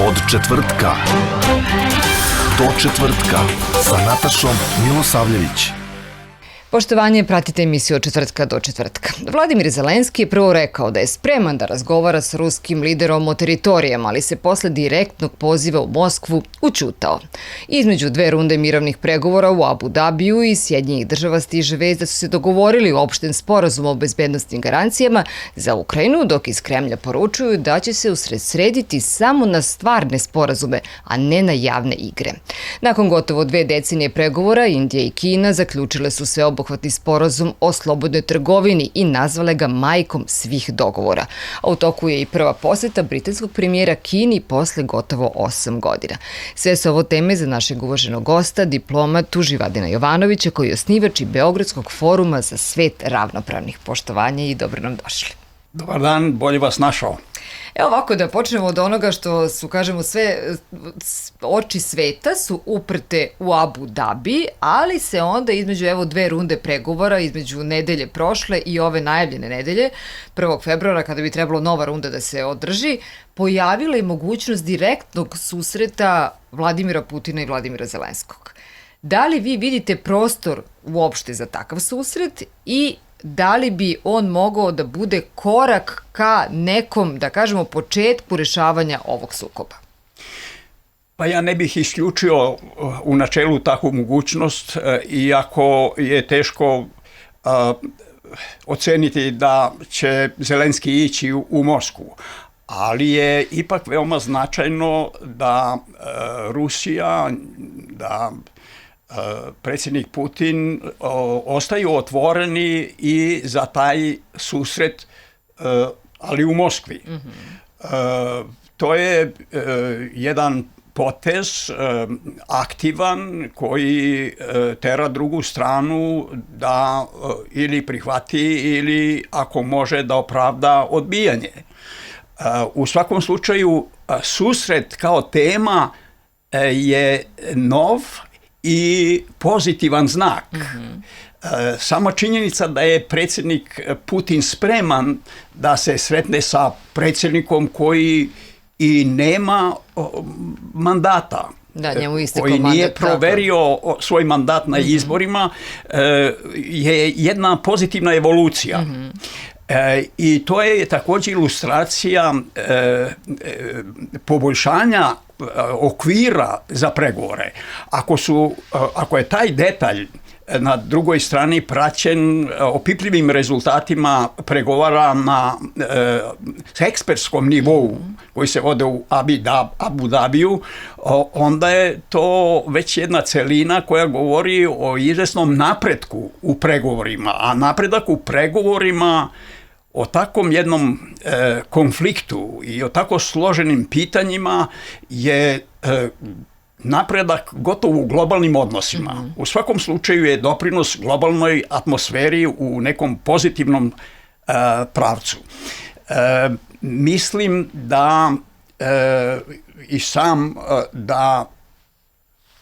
Od četvrtka do četvrtka sa Natašom Milosavljević. Poštovanje, pratite emisiju Od četvrtka do četvrtka. Vladimir Zelenski je prvo rekao da je spreman da razgovara s ruskim liderom o teritorijama, ali se posle direktnog poziva u Moskvu ućutao. Između dve runde mirovnih pregovora u Abu Dabiju i Sjedinjenih država stiže vest da su se dogovorili o opštem sporazumu o bezbednostnim garancijama za Ukrajinu, dok iz Kremlja poručuju da će se usredsrediti samo na stvarne sporazume, a ne na javne igre. Nakon gotovo 2 decenije pregovora, Indija i Kina zaključile su sveobuhvatni sporazum o slobodnoj trgovini i nazvale ga majkom svih dogovora. A u toku je i prva poseta britanskog premijera Kini posle gotovo 8 godina. Sve su ovo teme za našeg uvaženog gosta, diplomatu Živadina Jovanovića, koji je osnivač i Beogradskog foruma za svet ravnopravnih. Poštovanja i dobro nam došli. Dobar dan, bolje vas našao. Evo ovako da počnemo od onoga što su, kažemo, sve oči sveta su uprte u Abu Dhabi, ali se onda između 2 runde pregovora, između nedelje prošle i ove najavljene nedelje, 1. februara, kada bi trebalo nova runda da se održi, pojavila i mogućnost direktnog susreta Vladimira Putina i Vladimira Zelenskog. Da li vi vidite prostor uopšte za takav susret i da li bi on mogao da bude korak ka nekom, da kažemo, početku rešavanja ovog sukoba? Pa ja ne bih isključio u načelu takvu mogućnost, iako je teško oceniti da će Zelenski ići u Moskvu. Ali je ipak veoma značajno da Rusija, da predsjednik Putin ostaju otvoreni i za taj susret, ali u Moskvi. To je jedan potez aktivan koji tera drugu stranu da ili prihvati ili ako može da opravda odbijanje. U svakom slučaju susret kao tema je nov i pozitivan znak. Sama činjenica da je predsjednik Putin spreman da se sretne sa predsjednikom koji i nema mandata, koji nije proverio svoj mandat na izborima, je jedna pozitivna evolucija. I to je također ilustracija poboljšanja okvira za pregovore. Ako je taj detalj na drugoj strani praćen opipljivim rezultatima pregovora na ekspertskom nivou koji se vode u Abu Dabiju, onda je to već jedna celina koja govori o izvesnom napretku u pregovorima, a napredak u pregovorima o takvom jednom konfliktu i o tako složenim pitanjima je napredak gotovo u globalnim odnosima. U svakom slučaju je doprinos globalnoj atmosferi u nekom pozitivnom pravcu. Mislim da i sam da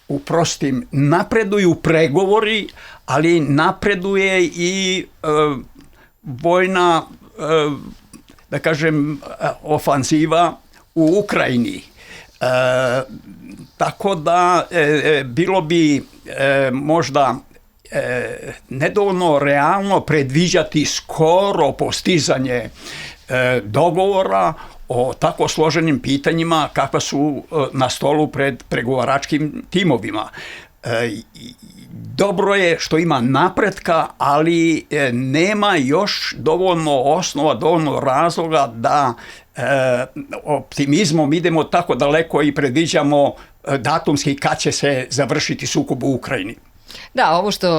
uprostim, napreduju pregovori, ali napreduje i vojna, da kažem, ofanziva u Ukrajini. Tako da bilo bi možda nedovoljno realno predviđati skoro postizanje dogovora o tako složenim pitanjima kakva su na stolu pred pregovaračkim timovima. Dobro je što ima napretka, ali nema još dovoljno osnova, dovoljno razloga da optimizmom idemo tako daleko i predviđamo datumski kad će se završiti sukob u Ukrajini. Da, ovo što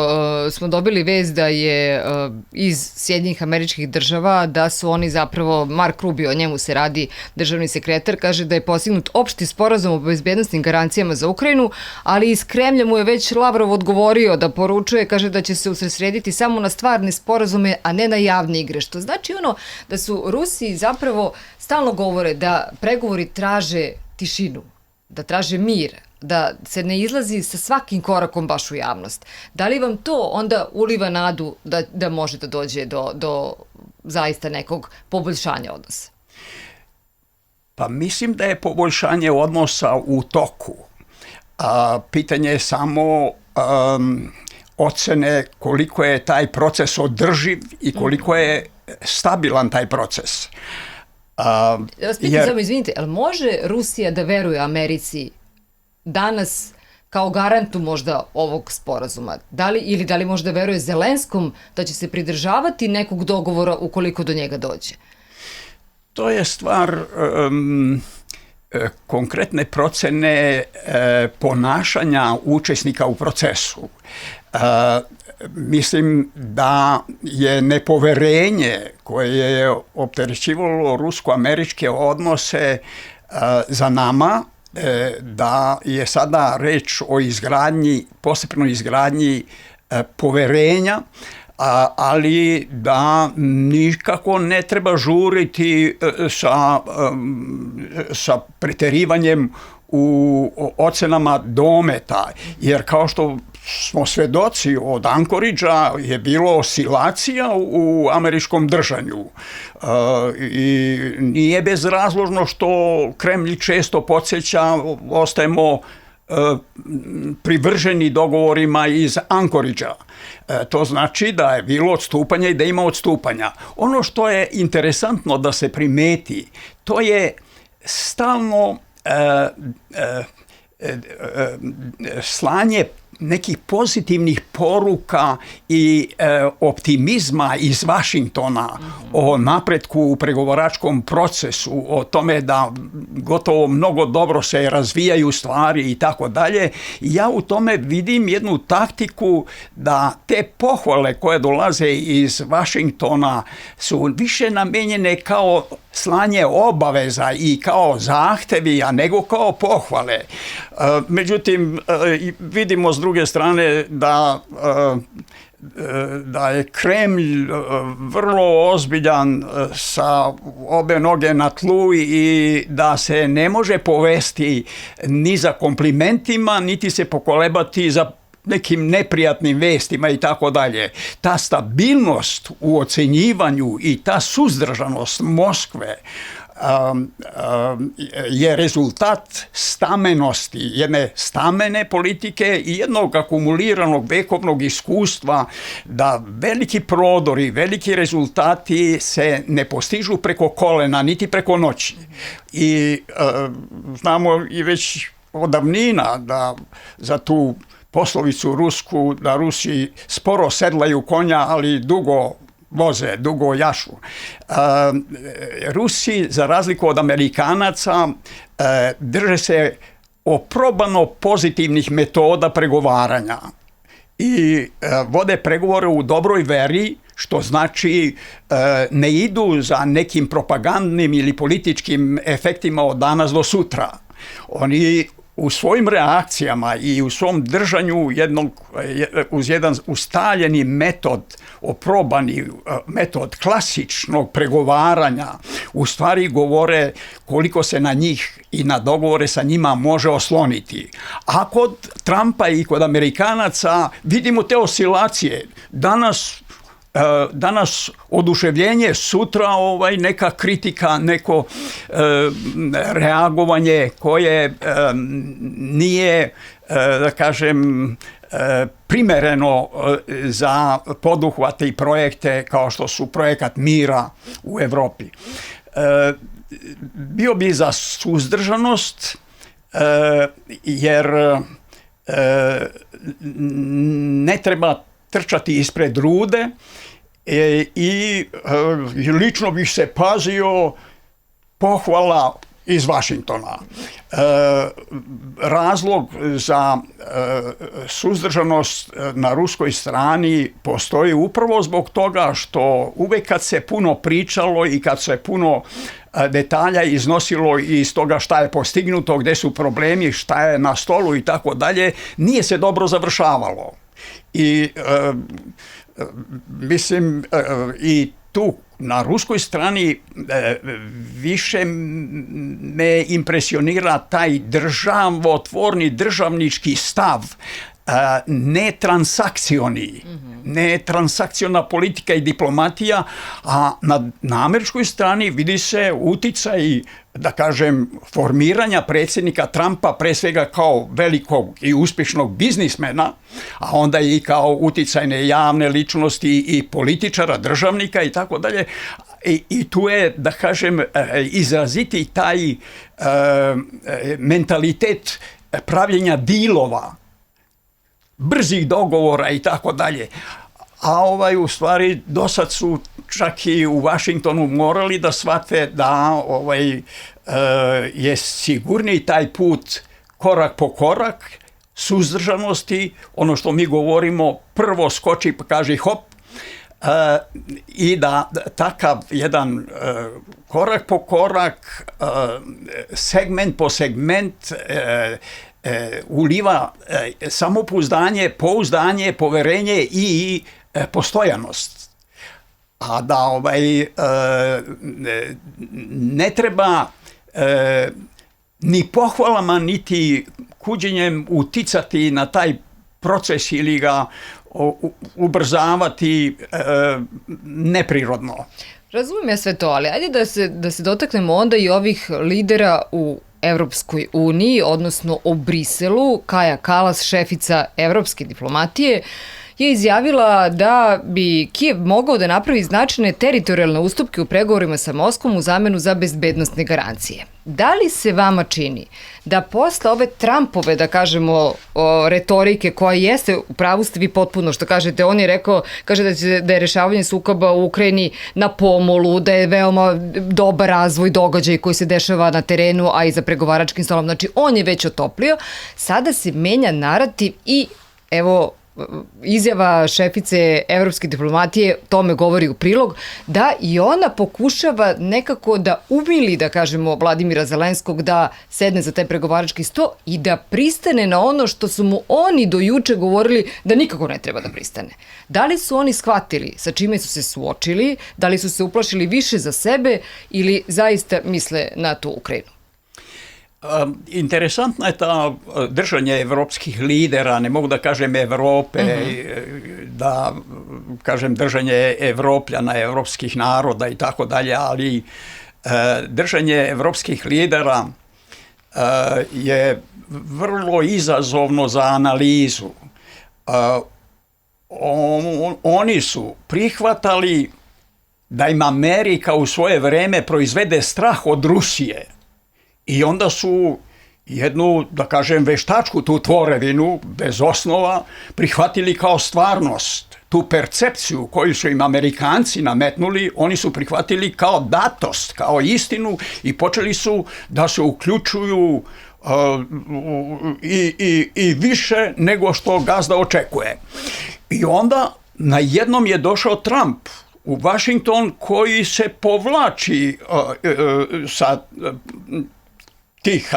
smo dobili vest da je iz Sjedinjenih Američkih Država, da su oni zapravo, Mark Rubio, o njemu se radi, državni sekretar, kaže da je postignut opšti sporazum o bezbednostnim garancijama za Ukrajinu, ali iz Kremlja mu je već Lavrov odgovorio da poručuje, kaže da će se usredsrediti samo na stvarne sporazume, a ne na javne igre. Što znači da su Rusi zapravo stalno govore da pregovori traže tišinu, da traže mir, da se ne izlazi sa svakim korakom baš u javnost. Da li vam to onda uliva nadu da može da dođe do zaista nekog poboljšanja odnosa? Pa mislim da je poboljšanje odnosa u toku. Pitanje je samo ocene koliko je taj proces održiv i koliko je stabilan taj proces. Da vas pitam samo, izvinite, ali može Rusija da veruje Americi danas kao garantu možda ovog sporazuma? Da li možda veruje Zelenskom da će se pridržavati nekog dogovora ukoliko do njega dođe? To je stvar konkretne procene ponašanja učesnika u procesu. Mislim da je nepoverenje koje je opterećivalo rusko-američke odnose za nama, da je sada reč o izgradnji, postepnoj izgradnji poverenja, ali da nikako ne treba žuriti sa preterivanjem u ocenama dometa, jer kao što smo svedoci od Ankoridža je bilo oscilacija u američkom držanju i nije bezrazložno što Kremlj često podsjeća, ostajemo privrženi dogovorima iz Ankoridža. To znači da je bilo odstupanja i da ima odstupanja. Ono što je interesantno da se primeti, to je stalno slanje nekih pozitivnih poruka i optimizma iz Vašingtona o napretku u pregovaračkom procesu, o tome da gotovo mnogo dobro se razvijaju stvari i tako dalje. Ja u tome vidim jednu taktiku da te pohvale koje dolaze iz Vašingtona su više namijenjene kao slanje obaveza i kao zahtevi, a nego kao pohvale. Međutim, vidimo s druge strane da je Kremlj vrlo ozbiljan sa obe noge na tlu i da se ne može povesti ni za komplimentima, niti se pokolebati za nekim neprijatnim vestima i tako dalje. Ta stabilnost u ocenjivanju i ta suzdržanost Moskve je rezultat stamenosti, jedne stamene politike i jednog akumuliranog vekovnog iskustva da veliki prodori, veliki rezultati se ne postižu preko kolena, niti preko noći. I znamo i već od davnina da za tu poslovicu rusku, da Rusi sporo sedlaju konja, ali dugo voze, dugo jašu. Rusi, za razliku od Amerikanaca, drže se oprobano pozitivnih metoda pregovaranja i vode pregovore u dobroj veri, što znači ne idu za nekim propagandnim ili političkim efektima od danas do sutra. Oni u svojim reakcijama i u svom držanju uz jedan ustaljeni metod, oprobani metod klasičnog pregovaranja, u stvari govore koliko se na njih i na dogovore sa njima može osloniti. A kod Trumpa i kod Amerikanaca vidimo te oscilacije. Danas oduševljenje, sutra neka kritika, neko reagovanje koje nije, da kažem, primereno za poduhvate i projekte kao što su projekat mira u Evropi. Bio bi za suzdržanost, jer ne treba trčati ispred rude i lično bih se pazio pohvala iz Vašingtona. Razlog za suzdržanost na ruskoj strani postoji upravo zbog toga što uvek kad se puno pričalo i kad se puno detalja iznosilo iz toga šta je postignuto, gde su problemi, šta je na stolu i tako dalje, nije se dobro završavalo. I mislim i tu na ruskoj strani više me impresionira taj državotvorni državnički stav netransakcioni, netransakciona politika i diplomatija, a na američkoj strani vidi se uticaj, da kažem, formiranja predsjednika Trumpa, pre svega kao velikog i uspješnog biznismena, a onda i kao uticajne javne ličnosti i političara, državnika i tako dalje. I tu je, da kažem, izraziti taj mentalitet pravljenja dilova, brzih dogovora i tako dalje. A u stvari dosad su čak i u Washingtonu morali da shvate da je sigurniji taj put korak po korak, suzdržanosti, ono što mi govorimo, prvo skoči pa kaže hop, i da takav jedan korak po korak, segment po segment uliva samopouzdanje, pouzdanje, poverenje i postojanost. A da ne treba ni pohvalama, niti kuđenjem uticati na taj proces ili ga ubrzavati neprirodno. Razumijem ja sve to, ali ajde da se dotaknemo onda i ovih lidera u Evropskoj uniji, odnosno o Briselu. Kaja Kalas, šefica evropske diplomatije, je izjavila da bi Kijev mogao da napravi značajne teritorijalne ustupke u pregovorima sa Moskvom u zamenu za bezbednosne garancije. Da li se vama čini da posle ove Trumpove, da kažemo, retorike koja jeste, u pravu ste vi potpuno što kažete, on je rekao, kaže da je rešavanje sukoba u Ukrajini na pomolu, da je veoma dobar razvoj događaj koji se dešava na terenu, a i za pregovaračkim stolom, znači on je već otoplio, sada se menja narativ i evo, izjava šefice evropske diplomatije tome govori u prilog, da i ona pokušava nekako da umili, da kažemo, Vladimira Zelenskog da sedne za taj pregovarački sto i da pristane na ono što su mu oni do juče govorili da nikako ne treba da pristane. Da li su oni shvatili sa čime su se suočili, da li su se uplašili više za sebe ili zaista misle na tu Ukrajinu? Interesantno je ta držanje evropskih lidera, ne mogu da kažem Evrope, da kažem držanje Evropljana, evropskih naroda i tako dalje, ali držanje evropskih lidera je vrlo izazovno za analizu. Oni su prihvatali da im Amerika u svoje vreme proizvede strah od Rusije. I onda su jednu, da kažem, veštačku tu tvorevinu, bez osnova, prihvatili kao stvarnost. Tu percepciju koju su im Amerikanci nametnuli, oni su prihvatili kao datost, kao istinu i počeli su da se uključuju i više nego što gazda očekuje. I onda najednom je došao Trump u Washington koji se povlači sa tih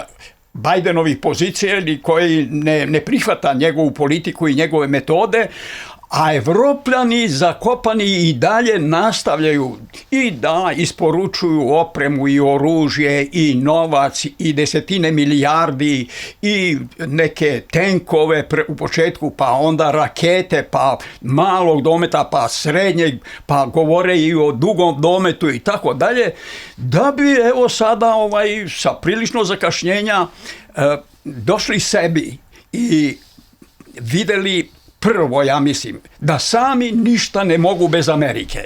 Bajdenovih pozicija ili koji ne prihvata njegovu politiku i njegove metode, a Evropljani zakopani i dalje nastavljaju i da isporučuju opremu i oružje i novac i desetine milijardi i neke tenkove u početku, pa onda rakete, pa malog dometa, pa srednjeg, pa govore i o dugom dometu i tako dalje, da bi evo sada sa prilično zakašnjenja došli sebi i videli prvo, ja mislim, da sami ništa ne mogu bez Amerike.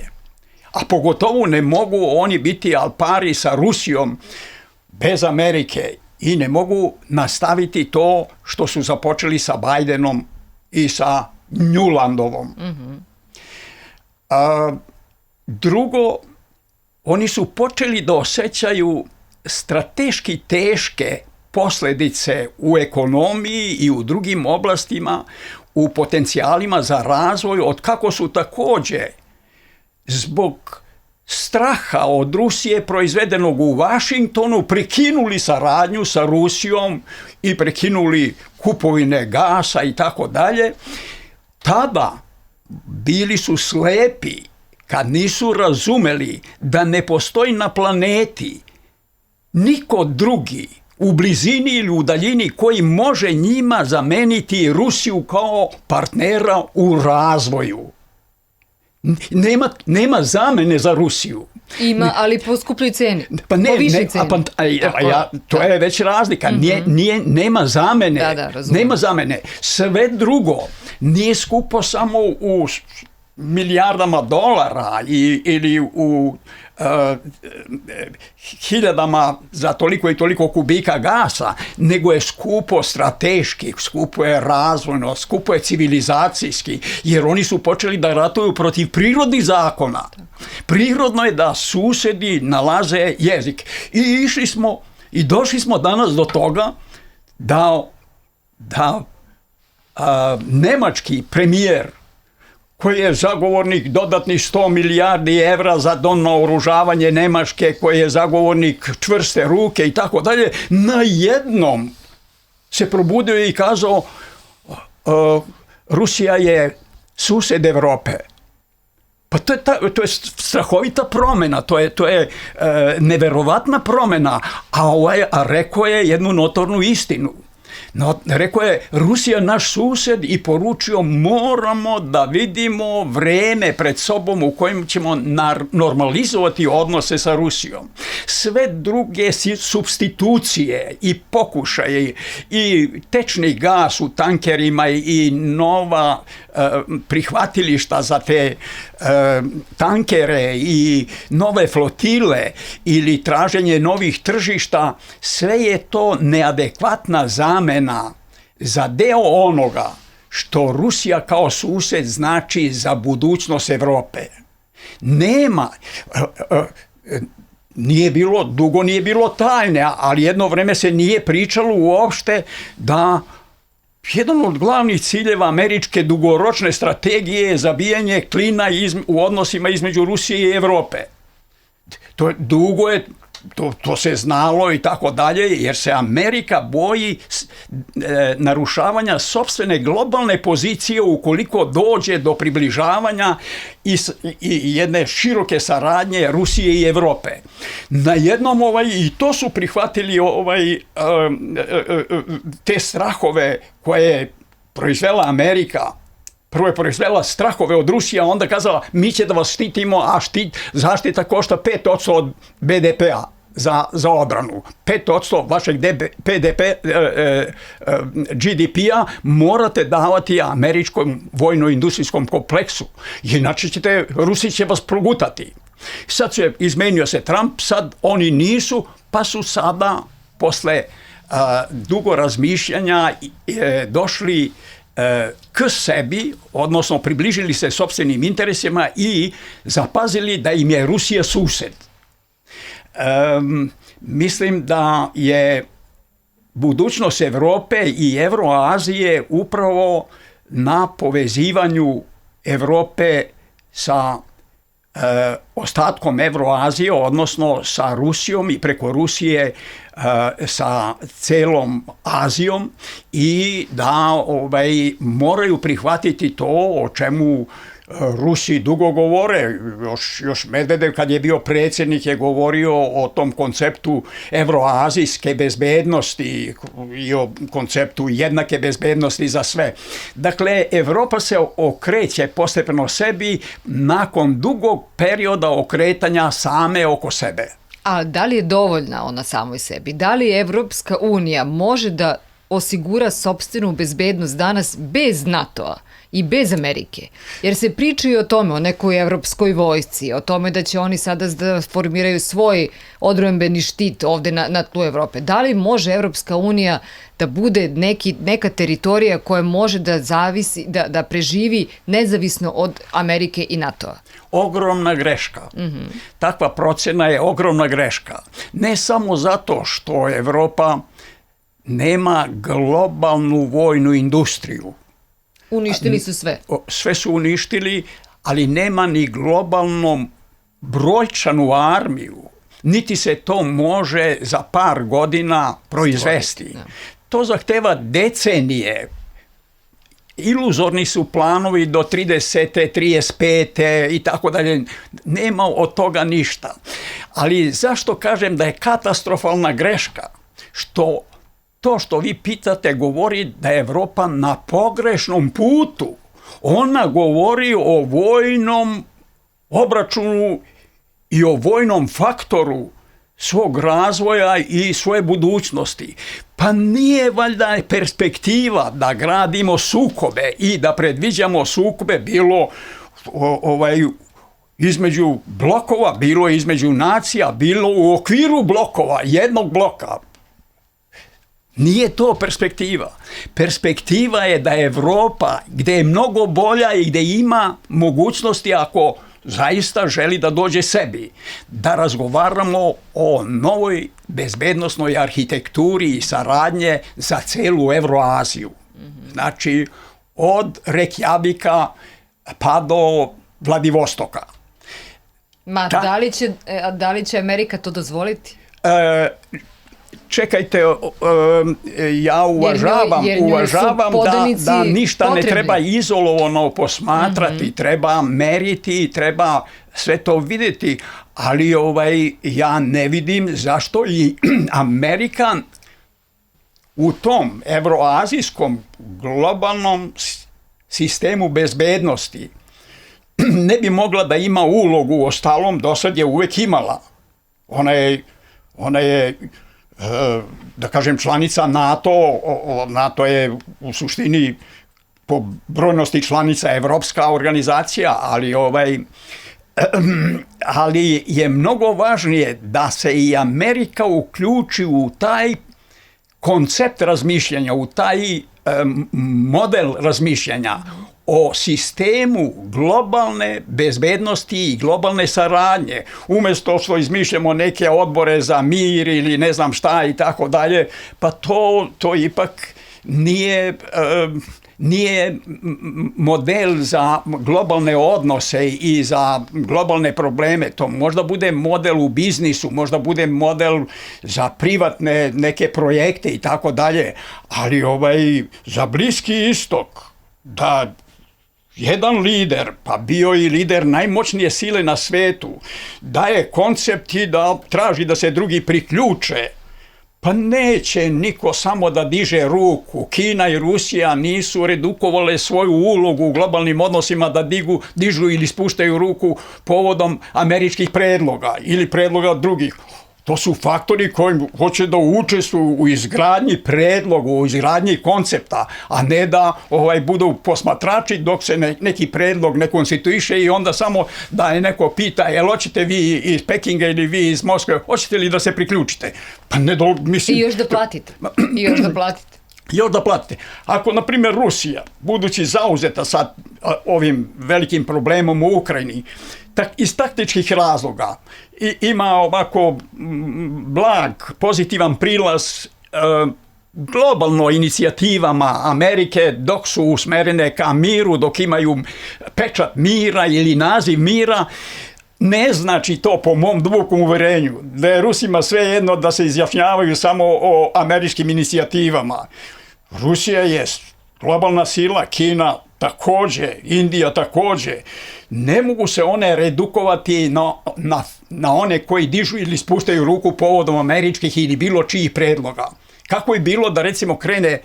A pogotovo ne mogu oni biti al pari sa Rusijom bez Amerike i ne mogu nastaviti to što su započeli sa Bajdenom i sa Njulandovom. Drugo, oni su počeli da osjećaju strateški teške posljedice u ekonomiji i u drugim oblastima, u potencijalima za razvoj, od kako su također zbog straha od Rusije proizvedenog u Washingtonu prekinuli saradnju sa Rusijom i prekinuli kupovine gasa i tako dalje. Tada bili su slepi kad nisu razumeli da ne postoji na planeti niko drugi u blizini ili u daljini koji može njima zameniti Rusiju kao partnera u razvoju. Nema zamene za Rusiju. Ima, ali po skupljoj ceni. Pa ne, po višoj ceni. To je već razlika. Nema zamene. razumem. Nema zamene. Sve drugo nije skupo samo u milijardama dolara ili u hiljadama za toliko i toliko kubika gasa, nego je skupo strateški, skupo je razvojno, skupo je civilizacijski, jer oni su počeli da ratuju protiv prirodnih zakona. Prirodno je da susedi nalaze jezik. I došli smo danas do toga da nemački premijer, koji je zagovornik dodatnih 100 milijardi evra za naoružavanje Nemačke, koji je zagovornik čvrste ruke i tako dalje, najednom se probudio i kazao Rusija je sused Evrope. Pa to je strahovita promjena, to je neverovatna promjena, a rekao je jednu notornu istinu. No, rekao je, Rusija naš sused i poručio moramo da vidimo vreme pred sobom u kojem ćemo normalizovati odnose sa Rusijom. Sve druge supstitucije i pokušaje i tečni gas u tankerima i nova prihvatilišta za te tankere i nove flotile ili traženje novih tržišta, sve je to neadekvatna zamena za deo onoga što Rusija kao sused znači za budućnost Evrope. Nema, dugo nije bilo tajne, ali jedno vreme se nije pričalo uopšte da jedan od glavnih ciljeva američke dugoročne strategije je zabijanje klina u odnosima između Rusije i Evrope. To se znalo i tako dalje, jer se Amerika boji narušavanja sopstvene globalne pozicije ukoliko dođe do približavanja i jedne široke saradnje Rusije i Evrope. Najednom i to su prihvatili te strahove koje je proizvela Amerika. Prvo je proizvela strahove od Rusije, a onda kazala mi će da vas štitimo, a zaštita košta 5% od BDP-a za odbranu. 5% vašeg GDP-a morate davati američkom vojno-industrijskom kompleksu. Inače Rusi će vas progutati. Sad izmenio se Trump, sad oni nisu, pa su sada posle dugo razmišljanja došli k sebi, odnosno približili se sopstvenim interesima i zapazili da im je Rusija sused. Mislim da je budućnost Evrope i Evroazije upravo na povezivanju Evrope sa ostatkom Evroazije, odnosno sa Rusijom i preko Rusije sa celom Azijom, i da moraju prihvatiti to o čemu Rusi dugo govore. Još Medvedev kad je bio predsjednik je govorio o tom konceptu evroazijske bezbednosti i o konceptu jednake bezbednosti za sve. Dakle, Evropa se okreće postepeno sebi nakon dugog perioda okretanja same oko sebe. A da li je dovoljna ona samoj sebi? Da li Evropska unija može da osigura sopstvenu bezbednost danas bez NATO-a i bez Amerike? Jer se pričaju o tome, o nekoj evropskoj vojsci, o tome da će oni sada da formiraju svoj odbrambeni štit ovde na tlu Evrope. Da li može Evropska unija da bude neka teritorija koja može da zavisi, da preživi nezavisno od Amerike i NATO-a? Ogromna greška. Takva procena je ogromna greška. Ne samo zato što Evropa nema globalnu vojnu industriju. Uništili su sve. Sve su uništili, ali nema ni globalnu brojčanu armiju. Niti se to može za par godina proizvesti. To zahteva decenije. Iluzorni su planovi do 30. 35. i tako dalje. Nema od toga ništa. Ali zašto kažem da je katastrofalna greška? to što vi pitate govori da je Evropa na pogrešnom putu. Ona govori o vojnom obračunu i o vojnom faktoru svog razvoja i svoje budućnosti. Pa nije valjda perspektiva da gradimo sukobe i da predviđamo sukobe bilo između blokova, bilo između nacija, bilo u okviru blokova, jednog bloka. Nije to perspektiva. Perspektiva je da je Evropa, gde je mnogo bolja i gde ima mogućnosti, ako zaista želi da dođe sebi, da razgovaramo o novoj bezbednosnoj arhitekturi i saradnje za celu Evroaziju. Znači, od Rekjavika pa do Vladivostoka. Da li će Amerika to dozvoliti? Čekajte, ja uvažavam da ništa ne treba izolovano posmatrati, treba meriti, treba sve to vidjeti, ali ja ne vidim zašto i Amerika u tom evroazijskom globalnom sistemu bezbednosti ne bi mogla da ima ulogu, ostalom do sad je uvek imala. Ona je da kažem članica NATO, NATO je u suštini po brojnosti članica evropska organizacija, ali je mnogo važnije da se i Amerika uključi u taj koncept razmišljanja, u taj model razmišljanja o sistemu globalne bezbednosti i globalne saradnje. Umjesto što izmišljamo neke odbore za mir ili ne znam šta i tako dalje, pa to ipak nije model za globalne odnose i za globalne probleme. To možda bude model u biznisu, možda bude model za privatne neke projekte i tako dalje, ali za Bliski istok da jedan lider, pa bio i lider najmoćnije sile na svetu, daje koncept i da traži da se drugi priključe, pa neće niko samo da diže ruku. Kina i Rusija nisu redukovale svoju ulogu u globalnim odnosima da dižu ili spuštaju ruku povodom američkih predloga ili predloga drugih. To su faktori koji hoće da učestvuju u izgradnji predloga, u izgradnji koncepta, a ne da budu posmatrači dok se neki predlog ne konstituiše i onda samo da je neko pita jel hoćete vi iz Pekinga ili vi iz Moskve, hoćete li da se priključite? Pa ne mislim... I još da platite. Još da platite. Ako, na primjer, Rusija, budući zauzeta sa ovim velikim problemom u Ukrajini, iz taktičkih razloga ima ovako blag, pozitivan prilaz globalno inicijativama Amerike dok su usmerene ka miru, dok imaju pečat mira ili naziv mira, ne znači to po mom dubokom uverenju da je Rusima svejedno da se izjašnjavaju samo o američkim inicijativama. Rusija je globalna sila, Kina takođe, Indija takođe. Ne mogu se one redukovati na one koji dižu ili spuštaju ruku povodom američkih ili bilo čijih predloga. Kako je bilo da recimo krene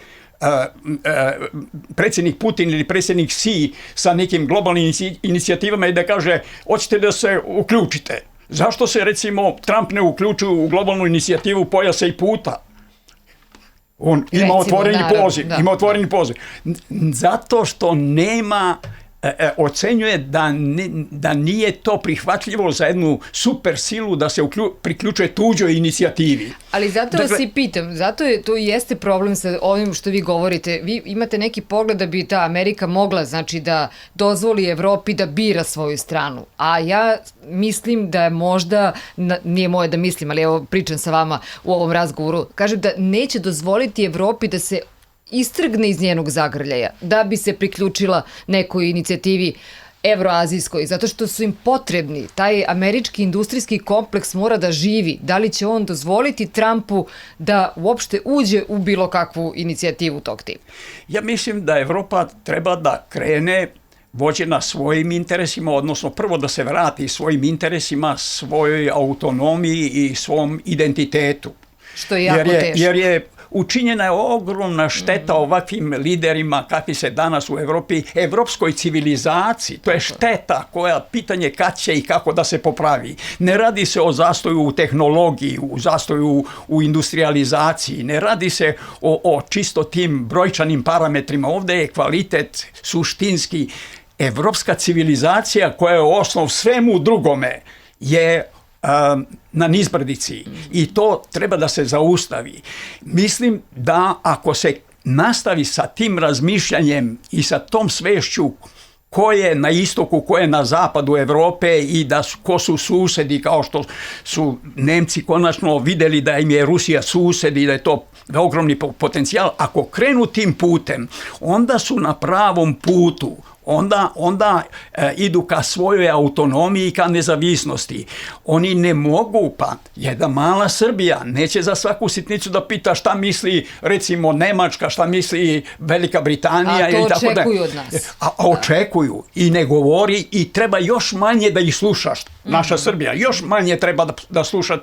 predsjednik Putin ili predsjednik Xi sa nekim globalnim inicijativama i da kaže hoćete da se uključite. Zašto se recimo Trump ne uključuje u globalnu inicijativu pojasa i puta? On ima otvoreni poziv. Zato što ocenjuje da nije to prihvatljivo za jednu super silu da se priključuje tuđoj inicijativi. Ali zato vas i pitam, zato to jeste problem sa ovim što vi govorite. Vi imate neki pogled da bi ta Amerika mogla, znači, da dozvoli Evropi da bira svoju stranu. A ja mislim da je možda, nije moje da mislim, ali evo pričam sa vama u ovom razgovoru, kažem da neće dozvoliti Evropi da se istrgne iz njenog zagrljaja, da bi se priključila nekoj inicijativi evroazijskoj, zato što su im potrebni. Taj američki industrijski kompleks mora da živi. Da li će on dozvoliti Trumpu da uopšte uđe u bilo kakvu inicijativu tog tipa? Ja mislim da Evropa treba da krene vođena svojim interesima, odnosno prvo da se vrati svojim interesima, svojoj autonomiji i svom identitetu. Što je jako teško. Jer je učinjena je ogromna šteta ovakvim liderima kakvi se danas u Evropi, evropskoj civilizaciji. To je šteta koja pitanje kad će i kako da se popravi. Ne radi se o zastoju u tehnologiji, u zastoju u industrializaciji, ne radi se o čisto tim brojčanim parametrima. Ovdje je kvalitet suštinski. Evropska civilizacija koja je osnov svemu drugome je na nizbrdici i to treba da se zaustavi. Mislim da ako se nastavi sa tim razmišljanjem i sa tom svešću ko je na istoku, ko je na zapadu Evrope i da ko su susedi, kao što su Nemci konačno videli da im je Rusija sused i da je to ogromni potencijal, ako krenu tim putem, onda su na pravom putu. Onda idu ka svojoj autonomiji i ka nezavisnosti. Oni ne mogu, pa jedna mala Srbija neće za svaku sitnicu da pita šta misli recimo Nemačka, šta misli Velika Britanija. A to očekuju od nas. A očekuju i ne govori i treba još manje da ih slušaš. Naša Srbija još manje treba da sluša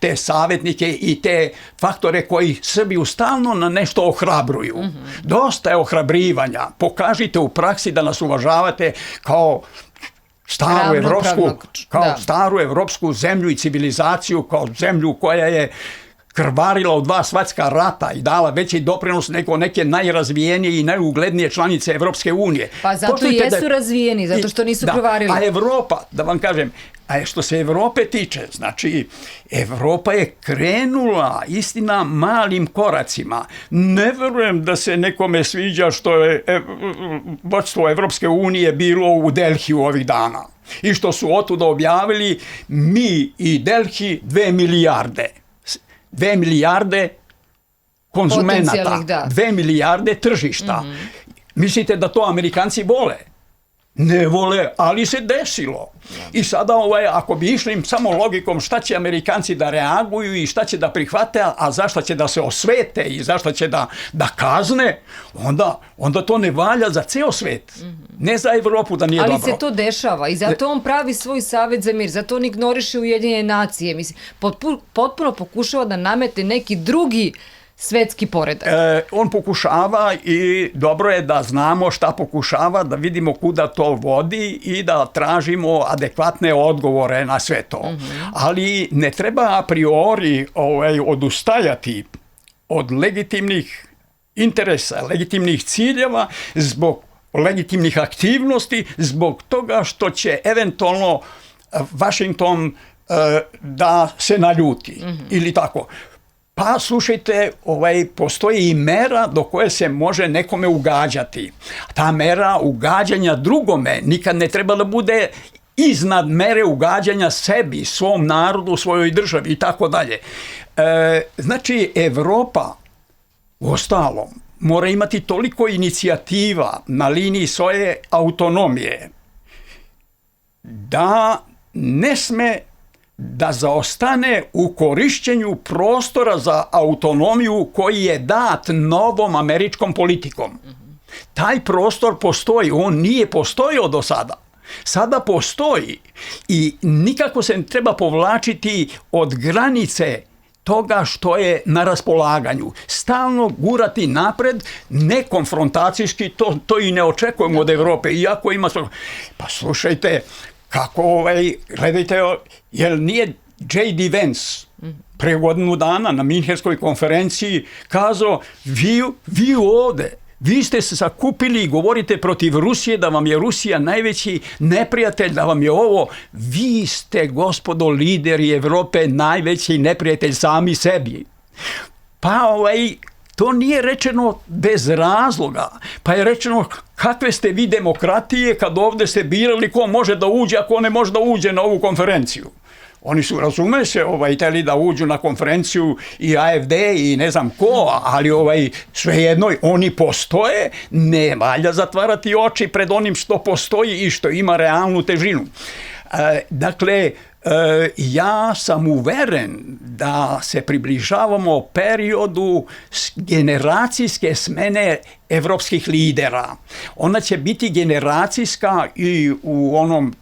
te savjetnike i te faktore koji Srbiju stalno na nešto ohrabruju. Dosta je ohrabrivanja. Pokažite u praksi da nas uvažavate kao staru evropsku zemlju i civilizaciju, kao zemlju koja je krvarila u 2 svetska rata i dala veći doprinos nego neke najrazvijenije i najuglednije članice Evropske unije. Pa zato i jesu razvijeni, zato što nisu krvarili. A Evropa, da vam kažem, što se Evrope tiče, znači Evropa je krenula, istina, malim koracima. Ne verujem da se nekome sviđa što je vodstvo Evropske unije bilo u Delhiju ovih dana i što su otuda objavili mi i Delhi 2 milijarde. 2 milijarde konzumenata, 2 milijarde tržišta. Mislite da to Amerikanci vole? Ne vole, ali se desilo. I sada ako bi išli samo logikom šta će Amerikanci da reaguju i šta će da prihvate, a zašto će da se osvete i zašto će da kazne, onda to ne valja za ceo svet. Ne za Evropu da nije dobro. Ali se to dešava i zato on pravi svoj savjet za mir, zato on ignoriše Ujedinjene nacije. Mislim, potpuno pokušava da namete neki drugi svetski poredak. On pokušava i dobro je da znamo šta pokušava, da vidimo kuda to vodi i da tražimo adekvatne odgovore na sve to. Ali ne treba a priori odustajati od legitimnih interesa, legitimnih ciljeva, zbog legitimnih aktivnosti, zbog toga što će eventualno Washington da se naljuti ili tako. Pa slušajte, postoji i mera do koje se može nekome ugađati. Ta mera ugađanja drugome nikad ne treba da bude iznad mere ugađanja sebi, svom narodu, svojoj državi i tako dalje. Znači, Evropa, uostalom, mora imati toliko inicijativa na liniji svoje autonomije da ne sme da zaostane u korišćenju prostora za autonomiju koji je dat novom američkom politikom. Taj prostor postoji, on nije postojao do sada. Sada postoji i nikako se ne treba povlačiti od granice toga što je na raspolaganju. Stalno gurati napred, nekonfrontacijski, to i ne očekujemo od Evrope, iako ima... Pa slušajte, kako, gledajte, jer nije J.D. Vance pre godinu dana na Minhenskoj konferenciji kazao, vi ovde, vi ste se sakupili i govorite protiv Rusije, da vam je Rusija najveći neprijatelj, da vam je ovo, vi ste, gospodo lideri Evrope, najveći neprijatelj sami sebi. Pa to nije rečeno bez razloga. Pa je rečeno kakve ste vi demokratije kad ovde ste birali ko može da uđe, a ko ne može da uđe na ovu konferenciju. Oni su, razume se, hteli da uđu na konferenciju i AFD i ne znam ko, ali svejedno oni postoje, ne valja zatvarati oči pred onim što postoji i što ima realnu težinu. Dakle, ja sam uveren da se približavamo periodu generacijske smene evropskih lidera. Ona će biti generacijska i u onom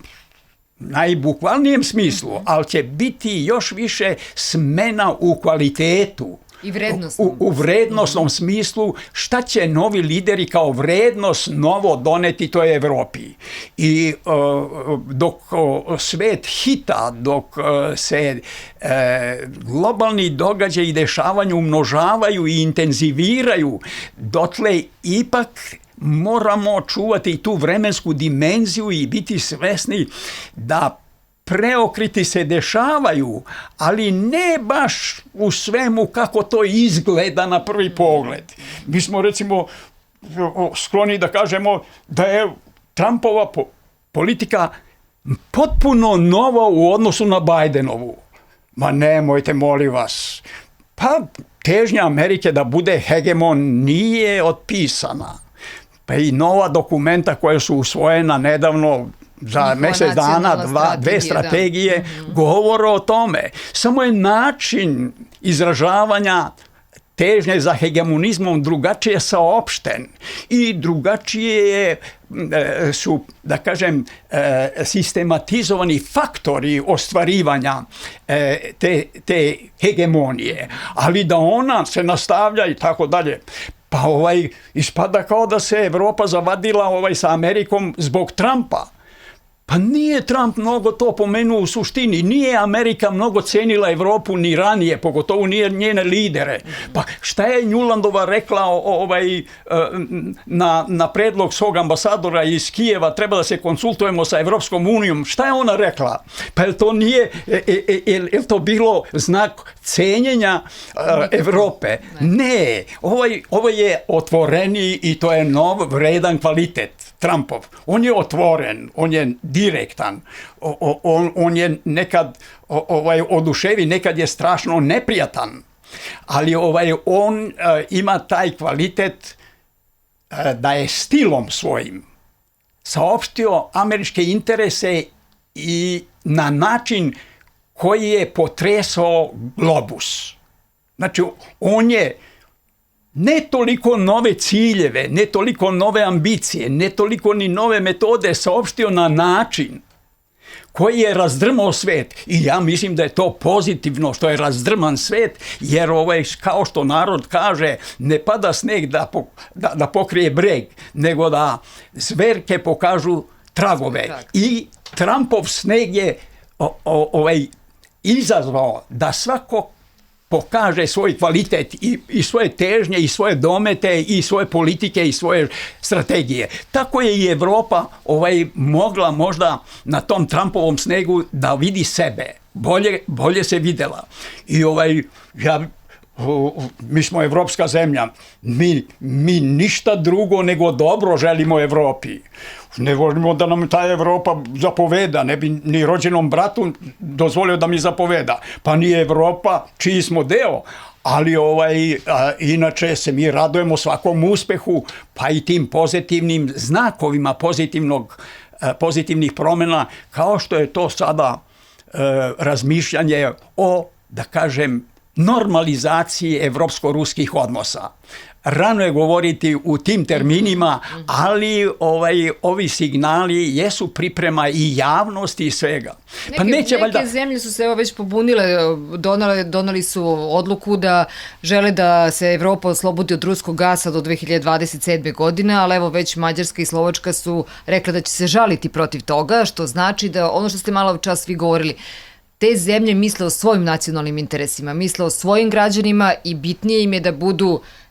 najbukvalnijem smislu, ali će biti još više smena u kvalitetu. I vrednosnom. U vrednosnom smislu, šta će novi lideri kao vrednost novo doneti toj Evropi. I dok svet hita, dok se globalni događaji i dešavanja umnožavaju i intenziviraju, dotle ipak moramo čuvati tu vremensku dimenziju i biti svesni da preokriti se dešavaju, ali ne baš u svemu kako to izgleda na prvi pogled. Mi smo recimo skloni da kažemo da je Trumpova politika potpuno nova u odnosu na Bidenovu. Ma nemojte, molim vas. Pa težnja Amerike da bude hegemon nije otpisana. Pa i nova dokumenta koja su usvojena nedavno za mjesec dana, dve strategije, govore o tome. Samo je način izražavanja težnje za hegemonizmom drugačije saopšten i drugačije su, da kažem, sistematizovani faktori ostvarivanja te hegemonije. Ali da ona se nastavlja i tako dalje. Pa ispada kao da se Evropa zavadila sa Amerikom zbog Trumpa. Pa nije Trump mnogo to pomenuo u suštini, nije Amerika mnogo cenila Evropu ni ranije, pogotovo nije njene lidere. Pa šta je Njulandova rekla na predlog svog ambasadora iz Kijeva, treba da se konsultujemo sa Evropskom unijom, šta je ona rekla? Pa je to bilo znak cenjenja Evrope? Ne, ovo je otvoreniji i to je nov vredan kvalitet. Trumpov. On je otvoren, on je direktan, on je nekad oduševi, nekad je strašno neprijatan, ali on ima taj kvalitet da je stilom svojim saopštio američke interese i na način koji je potresao globus. Znači, on je ne toliko nove ciljeve, ne toliko nove ambicije, ne toliko ni nove metode saopštio na način koji je razdrmao svet. I ja mislim da je to pozitivno što je razdrman svet, jer kao što narod kaže, ne pada sneg da pokrije breg, nego da zverke pokažu tragove. I Trumpov sneg je izazvao da svako pokaže svoj kvalitet i svoje težnje i svoje domete i svoje politike i svoje strategije. Tako je i Evropa mogla možda na tom Trumpovom snegu da vidi sebe. Bolje se videla. I mi smo evropska zemlja. Mi ništa drugo nego dobro želimo Evropi. Ne volimo da nam ta Evropa zapoveda, ne bi ni rođenom bratu dozvolio da mi zapoveda. Pa nije Evropa čiji smo deo, ali inače se mi radujemo svakom uspehu, pa i tim pozitivnim znakovima pozitivnih promjena, kao što je to sada razmišljanje o, da kažem, normalizaciji evropsko-ruskih odnosa. Rano je govoriti u tim terminima, ali ovi signali jesu priprema i javnosti i svega. Neke zemlje su se već pobunile, donali su odluku da žele da se Evropa oslobodi od ruskog gasa do 2027. godine, ali evo već Mađarska i Slovačka su rekla da će se žaliti protiv toga, što znači da ono što ste malo čas vi govorili, te zemlje misle o svojim nacionalnim interesima, misle o svojim građanima i bitnije im je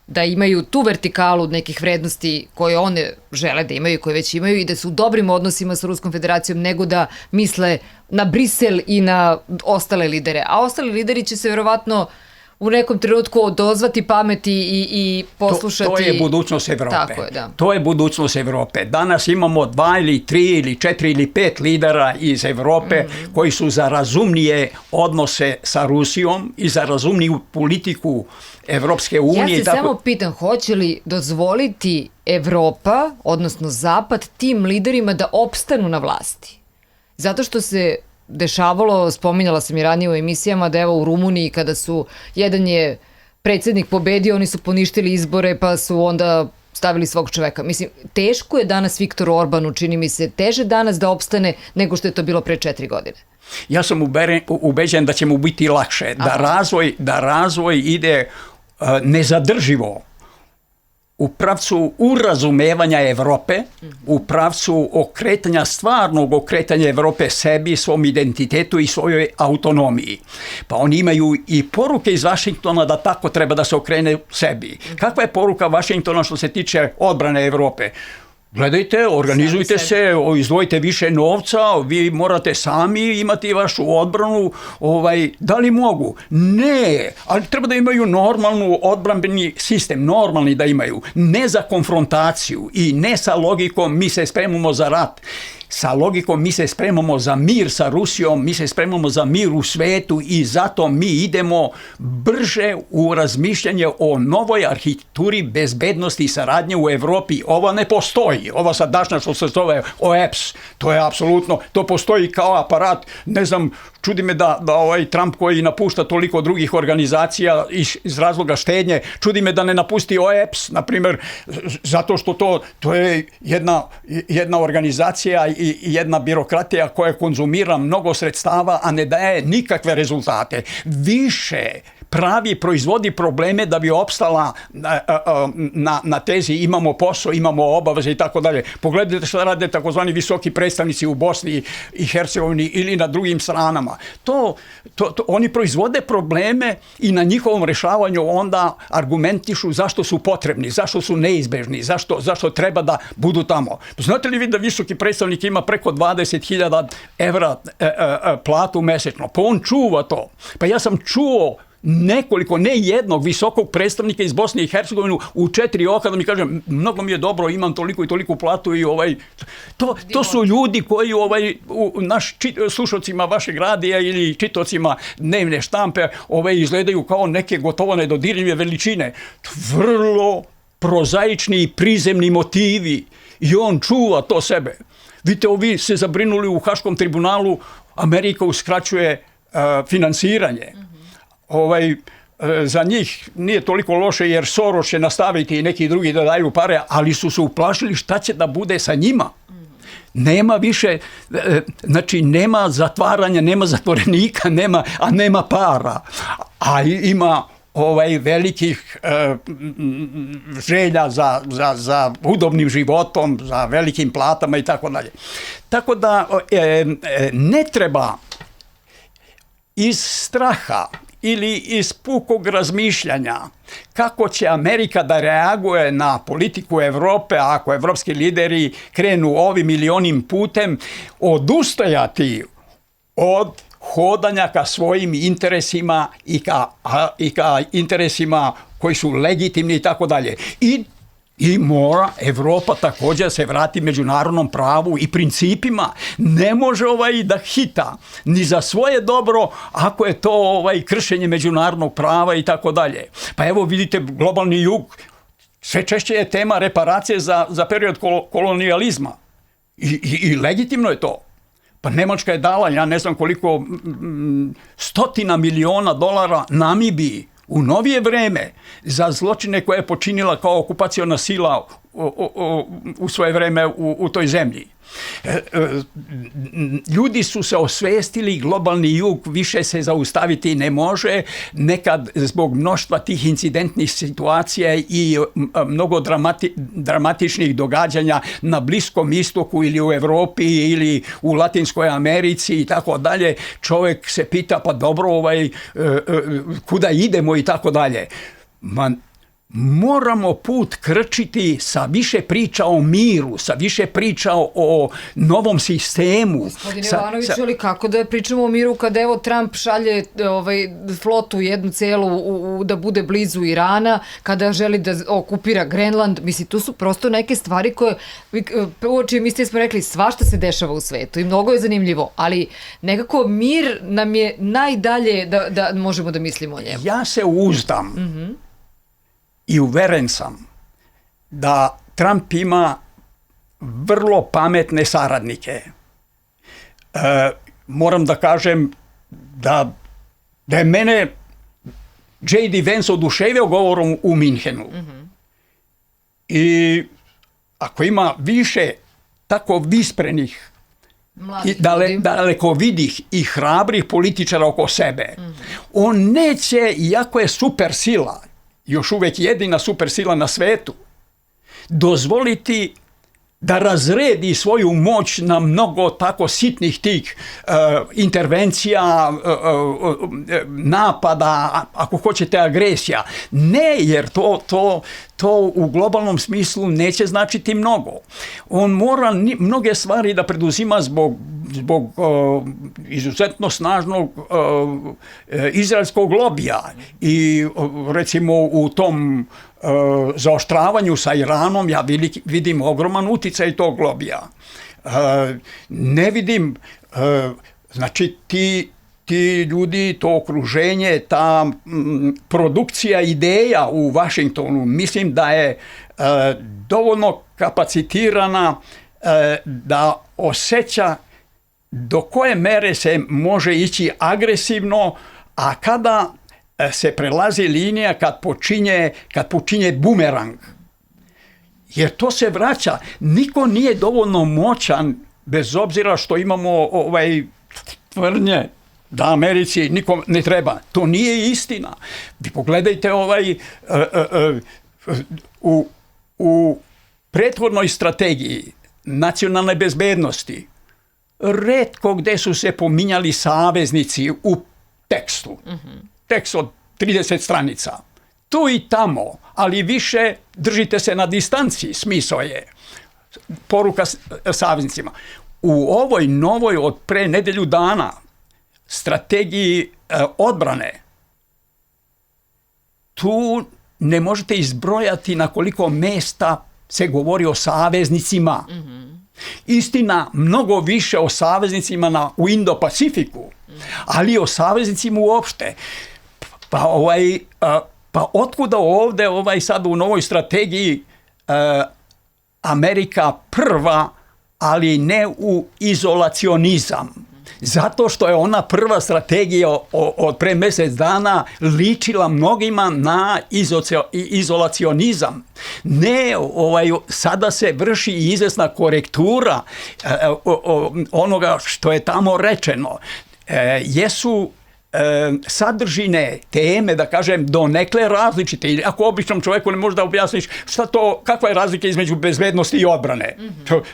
da imaju tu vertikalu nekih vrednosti koje one žele da imaju, koje već imaju i da su u dobrim odnosima sa Ruskom federacijom nego da misle na Brisel i na ostale lidere. A ostali lideri će se verovatno u nekom trenutku odozvati pameti i poslušati. To je budućnost Evrope. Tako je, da. To je budućnost Evrope. Danas imamo 2 ili 3 ili 4 ili 5 lidera iz Evrope koji su za razumnije odnose sa Rusijom i za razumniju politiku Evropske unije. Ja se samo pitam, hoće li dozvoliti Evropa, odnosno Zapad, tim liderima da opstanu na vlasti? Zato što se dešavalo, spominjala sam i ranije u emisijama, da evo u Rumuniji kada jedan je predsjednik pobedio, oni su poništili izbore pa su onda stavili svog čoveka. Mislim, teško je danas Viktoru Orbanu, čini mi se, teže danas da opstane nego što je to bilo pre 4 godine. Ja sam ubeđen da će mu biti lakše, da razvoj ide nezadrživo u pravcu urazumevanja Evrope, u pravcu stvarnog okretanja Evrope sebi, svom identitetu i svojoj autonomiji. Pa oni imaju i poruke iz Vašingtona da tako treba da se okrene sebi. Kakva je poruka Vašingtona što se tiče odbrane Evrope? Gledajte, organizujte se, izdvojite više novca, vi morate sami imati vašu odbranu. Da li mogu? Ne, ali treba da imaju normalnu odbrambeni sistem, normalni da imaju. Ne za konfrontaciju i ne sa logikom mi se spremamo za rat. Sa logikom mi se spremamo za mir sa Rusijom, mi se spremamo za mir u svetu i zato mi idemo brže u razmišljanje o novoj arhitekturi bezbednosti i saradnje u Evropi. Ova ne postoji. Ova sadašnja što se zove OEPS, to je apsolutno, to postoji kao aparat, ne znam, čudi me da Trump koji napušta toliko drugih organizacija iz razloga štednje, čudi me da ne napusti OEPS, na primjer, zato što to je jedna organizacija i jedna birokratija koja konzumira mnogo sredstava, a ne daje nikakve rezultate. Više proizvodi probleme da bi opstala na tezi imamo posao, imamo obaveze i tako dalje. Pogledajte što rade takozvani visoki predstavnici u Bosni i Hercegovini ili na drugim stranama. Oni proizvode probleme i na njihovom rešavanju onda argumentišu zašto su potrebni, zašto su neizbežni, zašto treba da budu tamo. Znate li vi da visoki predstavnik ima preko 20.000 evra platu mesečno? Pa on čuva to. Pa ja sam čuo nekoliko, ne jednog visokog predstavnika iz Bosne i Hercegovine u 4 oka da mi kaže mnogo mi je dobro, imam toliko i toliku platu i to su ljudi koji slušalcima vašeg radija ili čitocima dnevne štampe izgledaju kao neke gotovo nedodirljive veličine. Vrlo prozaični i prizemni motivi i on čuva to sebe. Vidite, ovi se zabrinuli u Haškom tribunalu, Amerika uskraćuje finansiranje. Za njih nije toliko loše jer Soros će nastaviti i neki drugi da daju pare, ali su se uplašili šta će da bude sa njima. Nema više, znači nema zatvaranja, nema zatvorenika, a nema para. A ima velikih želja za udobnim životom, za velikim platama i tako dalje. Tako da ne treba iz straha ili iz pukog razmišljanja kako će Amerika da reaguje na politiku Evrope ako evropski lideri krenu ovim ili onim putem, odustajati od hodanja ka svojim interesima i ka interesima koji su legitimni i tako dalje. I mora Evropa također se vrati međunarodnom pravu i principima. Ne može da hita ni za svoje dobro ako je to kršenje međunarodnog prava i tako dalje. Pa evo vidite, globalni jug, sve češće je tema reparacije za period kolonijalizma. I legitimno je to. Pa Nemačka je dala, ja ne znam koliko, $100 miliona Namibiji u novije vreme za zločine koje je počinila kao okupaciona sila u svoje vreme u toj zemlji. Ljudi su se osvestili, globalni jug više se zaustaviti ne može, nekad zbog mnoštva tih incidentnih situacija i mnogo dramatičnih događanja na Bliskom istoku ili u Evropi ili u Latinskoj Americi i tako dalje. Čovjek se pita pa dobro, kuda idemo i tako dalje. Moramo put krčiti sa više priča o miru, sa više priča o novom sistemu. Gospodin Jovanović, ali kako da pričamo o miru kada evo Trump šalje flotu jednu celu da bude blizu Irana, kada želi da okupira Grenland, mislim, tu su prosto neke stvari koje, u čije misli smo rekli, svašta se dešava u svetu i mnogo je zanimljivo, ali nekako mir nam je najdalje da možemo da mislimo o njemu. Ja se uzdam i uveren sam da Trump ima vrlo pametne saradnike. Moram da kažem da je mene J.D. Vance oduševio govorom u Minhenu. I ako ima više tako visprenih i dalekovidih i hrabrih političara oko sebe, on neće, iako je supersila, još uvek jedina supersila na svetu, dozvoliti da razredi svoju moć na mnogo tako sitnih tih intervencija, napada, ako hoćete agresija. Ne, jer to u globalnom smislu neće značiti mnogo. On mora mnoge stvari da preduzima zbog izuzetno snažnog izraelskog lobija i recimo u tom zaoštravanju sa Iranom ja vidim ogroman uticaj tog lobija. Ne vidim, znači ti ljudi, to okruženje, ta produkcija ideja u Vašingtonu, mislim da je dovoljno kapacitirana da osjeća do koje mere se može ići agresivno, a kada se prelazi linija kad počinje bumerang. Jer to se vraća. Niko nije dovoljno moćan, bez obzira što imamo tvrdnje da Americi nikom ne treba. To nije istina. Vi pogledajte u prethodnoj strategiji nacionalne bezbednosti retko gde su se pominjali saveznici u tekstu. Tekst od 30 stranica. Tu i tamo, ali više držite se na distanci, smisao je. Poruka saveznicima. U ovoj novoj od pre nedelju dana strategiji odbrane, tu ne možete izbrojati na koliko mesta se govori o saveznicima. Istina, mnogo više o saveznicima u Indo-Pacifiku, ali o saveznicima uopšte. Pa otkuda ovde sad u novoj strategiji Amerika prva, ali ne u izolacionizam. Zato što je ona prva strategija od pre mjesec dana ličila mnogima na izolacionizam. Ne, sada se vrši izvesna korektura onoga što je tamo rečeno. Jesu sadržine, teme, da kažem, donekle različite. Ili ako običnom čovjeku ne možeš da objasniš kakva je razlika između bezbednosti i odbrane.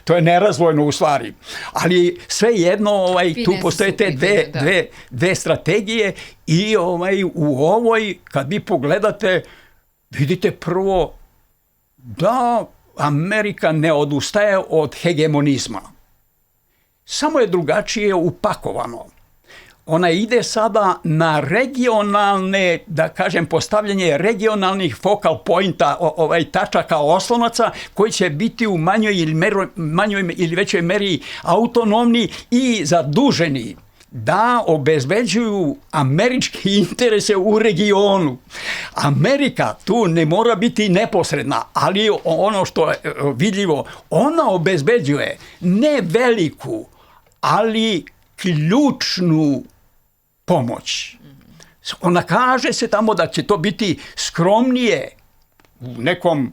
To je nerazvojno u stvari. Ali svejedno tu postoje te dve strategije i u ovoj, kad vi pogledate, vidite prvo da Amerika ne odustaje od hegemonizma. Samo je drugačije upakovano. Ona ide sada na regionalne, da kažem, postavljanje regionalnih focal pointa, tačaka oslonaca, koji će biti u manjoj ili većoj meri autonomni i zaduženi da obezbeđuju američke interese u regionu. Amerika tu ne mora biti neposredna, ali ono što je vidljivo, ona obezbeđuje ne veliku, ali ključnu pomoć. Ona kaže se tamo da će to biti skromnije u nekom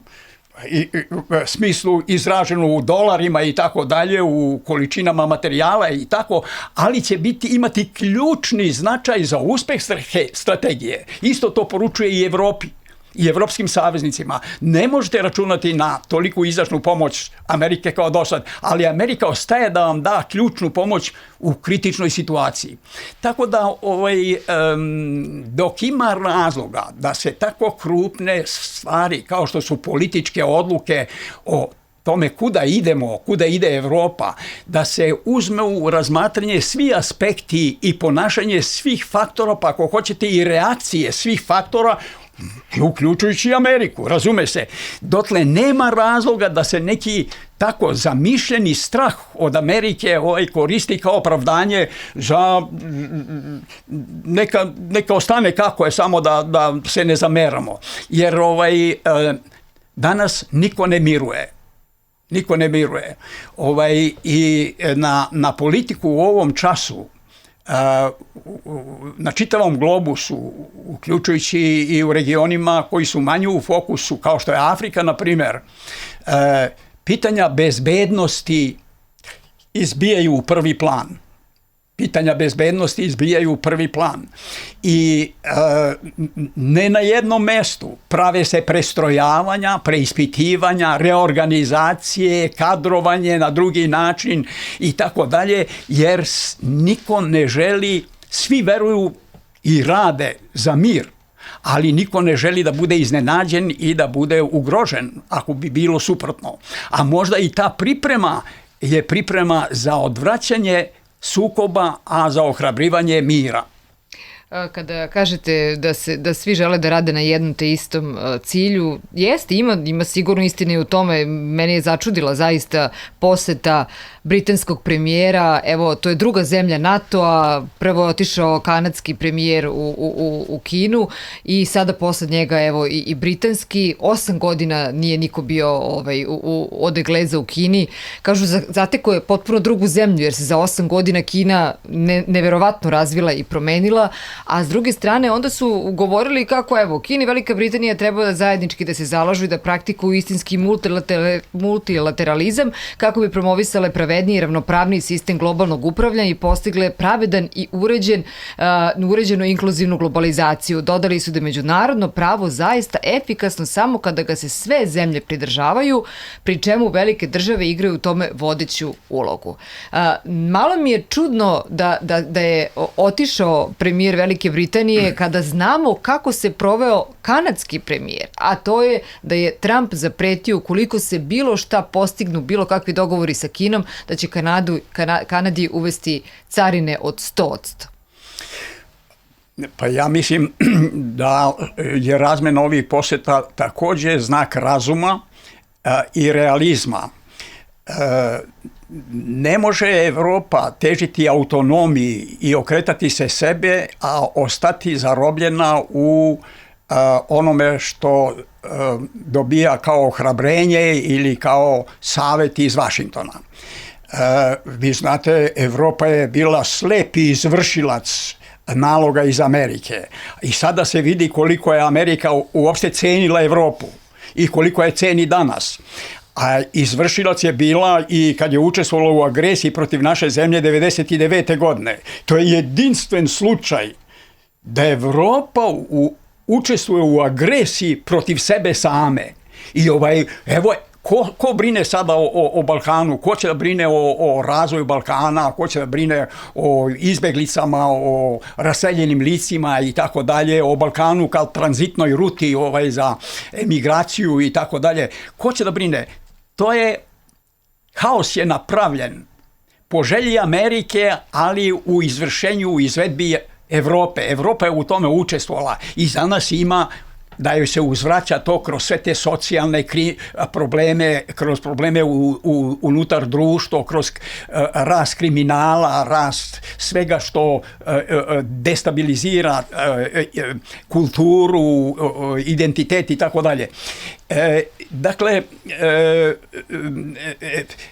smislu izraženo u dolarima i tako dalje, u količinama materijala i tako, ali će imati ključni značaj za uspeh strategije. Isto to poručuje i Evropi i evropskim saveznicima. Ne možete računati na toliku izdašnu pomoć Amerike kao do sad, ali Amerika ostaje da vam da ključnu pomoć u kritičnoj situaciji. Tako da dok ima razloga da se tako krupne stvari kao što su političke odluke o tome kuda idemo, kuda ide Evropa, da se uzme u razmatranje svi aspekti i ponašanje svih faktora, pa ako hoćete i reakcije svih faktora, uključujući Ameriku, razume se. Dotle nema razloga da se neki tako zamišljeni strah od Amerike koristi kao opravdanje za neka ostane kako je, samo da se ne zameramo. Jer danas niko ne miruje. Niko ne miruje. I na politiku u ovom času na čitavom globusu, uključujući i u regionima koji su manje u fokusu, kao što je Afrika, na primjer, pitanja bezbednosti izbijaju u prvi plan. Pitanja bezbednosti izbijaju u prvi plan. I ne na jednom mestu prave se prestrojavanja, preispitivanja, reorganizacije, kadrovanje na drugi način i tako dalje, jer niko ne želi, svi veruju i rade za mir, ali niko ne želi da bude iznenađen i da bude ugrožen ako bi bilo suprotno. A možda i ta priprema je priprema za odvraćanje sukoba, a za ohrabrivanje mira. Kada kažete da svi žele da rade na jednom te istom cilju, jeste, ima sigurno istine i u tome. Mene je začudila zaista poseta britanskog premijera. Evo, to je druga zemlja NATO-a, prvo je otišao kanadski premijer u Kinu i sada posle njega evo i britanski. 8 godina nije niko bio od Engleza u Kini. Kažu, zateko je potpuno drugu zemlju, jer se za 8 godina Kina neverovatno razvila i promenila. A s druge strane, onda su govorili kako, evo, Kina i Velika Britanija treba da zajednički da se zalažu i da praktikuju istinski multilateralizam kako bi promovisale pravedniji i ravnopravniji sistem globalnog upravljanja i postigle pravedan i uređenu inkluzivnu globalizaciju. Dodali su da je međunarodno pravo zaista efikasno samo kada ga se sve zemlje pridržavaju, pri čemu velike države igraju u tome vodeću ulogu. Malo mi je čudno da je otišao premijer Velike Britanije kada znamo kako se proveo kanadski premijer, a to je da je Trump zapretio ukoliko se bilo šta postignu, bilo kakvi dogovori sa Kinom, da će Kanadi uvesti carine od 100%. Pa ja mislim da je razmena ovih poseta također znak razuma i realizma. Ne može Evropa težiti autonomiji i okretati se sebe, a ostati zarobljena u onome što dobija kao ohrabrenje ili kao savjet iz Vašingtona. Vi znate, Evropa je bila slepi izvršilac naloga iz Amerike i sada se vidi koliko je Amerika uopšte cenila Evropu i koliko je ceni danas. A izvršilac je bila i kad je učestvovala u agresiji protiv naše zemlje 1999. godine. To je jedinstven slučaj da Evropa učestvuje u agresiji protiv sebe same. I evo, ko brine sada o Balkanu, ko će da brine o razvoju Balkana, ko će da brine o izbeglicama, o raseljenim licima i tako dalje, o Balkanu kao tranzitnoj ruti za emigraciju i tako dalje. Ko će da brine? Haos je napravljen po želji Amerike, ali u izvršenju, u izvedbi Evrope. Evropa je u tome učestvovala i za nas ima da joj se uzvraća to kroz sve te socijalne probleme, kroz probleme unutar društva, kroz rast kriminala, rast svega što destabilizira kulturu, identitet i tako dalje. Dakle,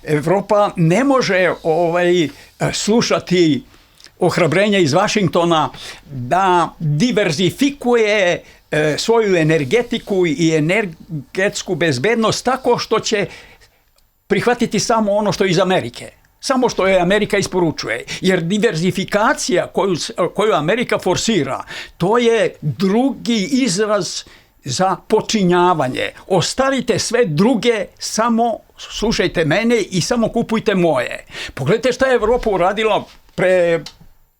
Evropa ne može slušati ohrabrenja iz Vašingtona da diverzifikuje svoju energetiku i energetsku bezbednost tako što će prihvatiti samo ono što je iz Amerike. Samo što je Amerika isporučuje. Jer diverzifikacija koju Amerika forsira, to je drugi izraz za počinjavanje. Ostavite sve druge, samo slušajte mene i samo kupujte moje. Pogledajte šta je Evropa uradila pre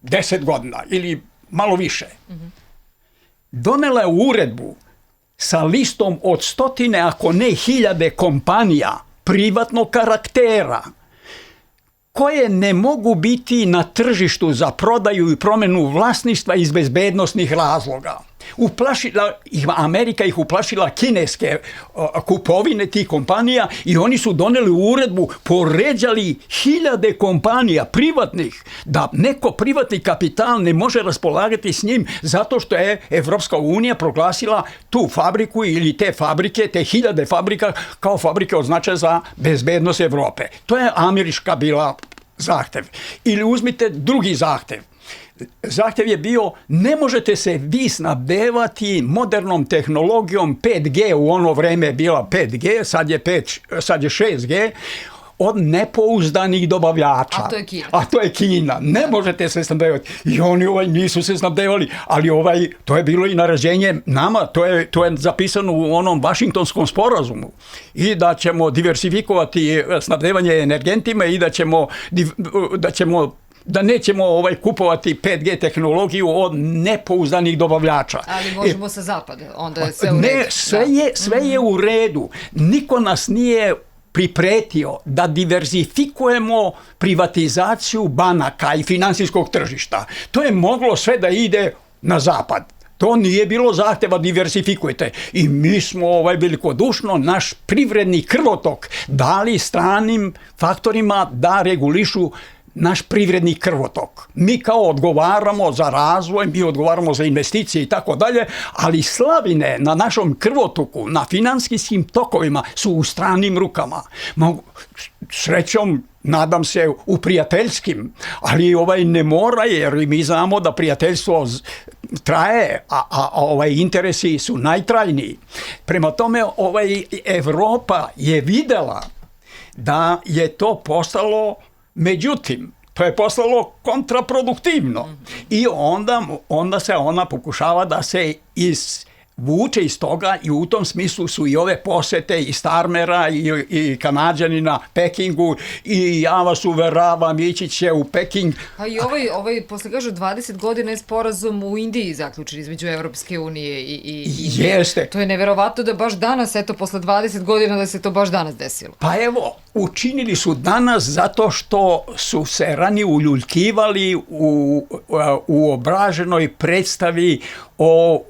10 godina ili malo više. Donela je uredbu sa listom od 100, ako ne 1000 kompanija privatnog karaktera koje ne mogu biti na tržištu za prodaju i promjenu vlasništva iz bezbednosnih razloga. Amerika ih uplašila kineske kupovine tih kompanija i oni su doneli uredbu, poređali 1000 kompanija privatnih, da neko privatni kapital ne može raspolagati s njim zato što je Evropska unija proglasila tu fabriku ili te fabrike, te 1000 fabrika kao fabrike od značaja za bezbednost Evrope. To je američka bila zahtev. Ili uzmite drugi zahtev. zahtjev je bio, ne možete se vi snabdevati modernom tehnologijom 5G, u ono vreme je bila 5G, sad je 6G, od nepouzdanih dobavljača. A to je Kina. Ne možete se snabdevati. I oni nisu se snabdevali, ali to je bilo i naređenje nama, to je zapisano u onom Vašingtonskom sporazumu. I da ćemo diversifikovati snabdevanje energentima i da nećemo kupovati 5G tehnologiju od nepouzdanih dobavljača. Ali možemo sa zapada, onda je sve u redu. Ne, sve je u redu. Niko nas nije pripretio da diverzifikujemo privatizaciju banaka i finansijskog tržišta. To je moglo sve da ide na zapad. To nije bilo zahteva diversifikujete. I mi smo velikodušno naš privredni krvotok dali stranim faktorima da regulišu naš privredni krvotok. Mi kao odgovaramo za razvoj, mi odgovaramo za investicije i tako dalje, ali slavine na našom krvotoku, na finansijskim tokovima su u stranim rukama. Srećom, nadam se, u prijateljskim, ali ne mora, jer mi znamo da prijateljstvo traje, a interesi su najtrajniji. Prema tome, Evropa je videla da je to postalo, međutim, to je postalo kontraproduktivno. I onda se ona pokušava da se vuče iz toga i u tom smislu su i ove posete i Starmera i Kanađanina Pekingu i ja vas uveravam, ići će u Peking. A i posle kažu 20 godina je sporazum u Indiji zaključen između Evropske unije i Jeste. To je neverovatno da baš danas, eto, posle 20 godina da se to baš danas desilo. Pa evo, učinili su danas zato što su se ranije uljuljkivali u obraženoj predstavi o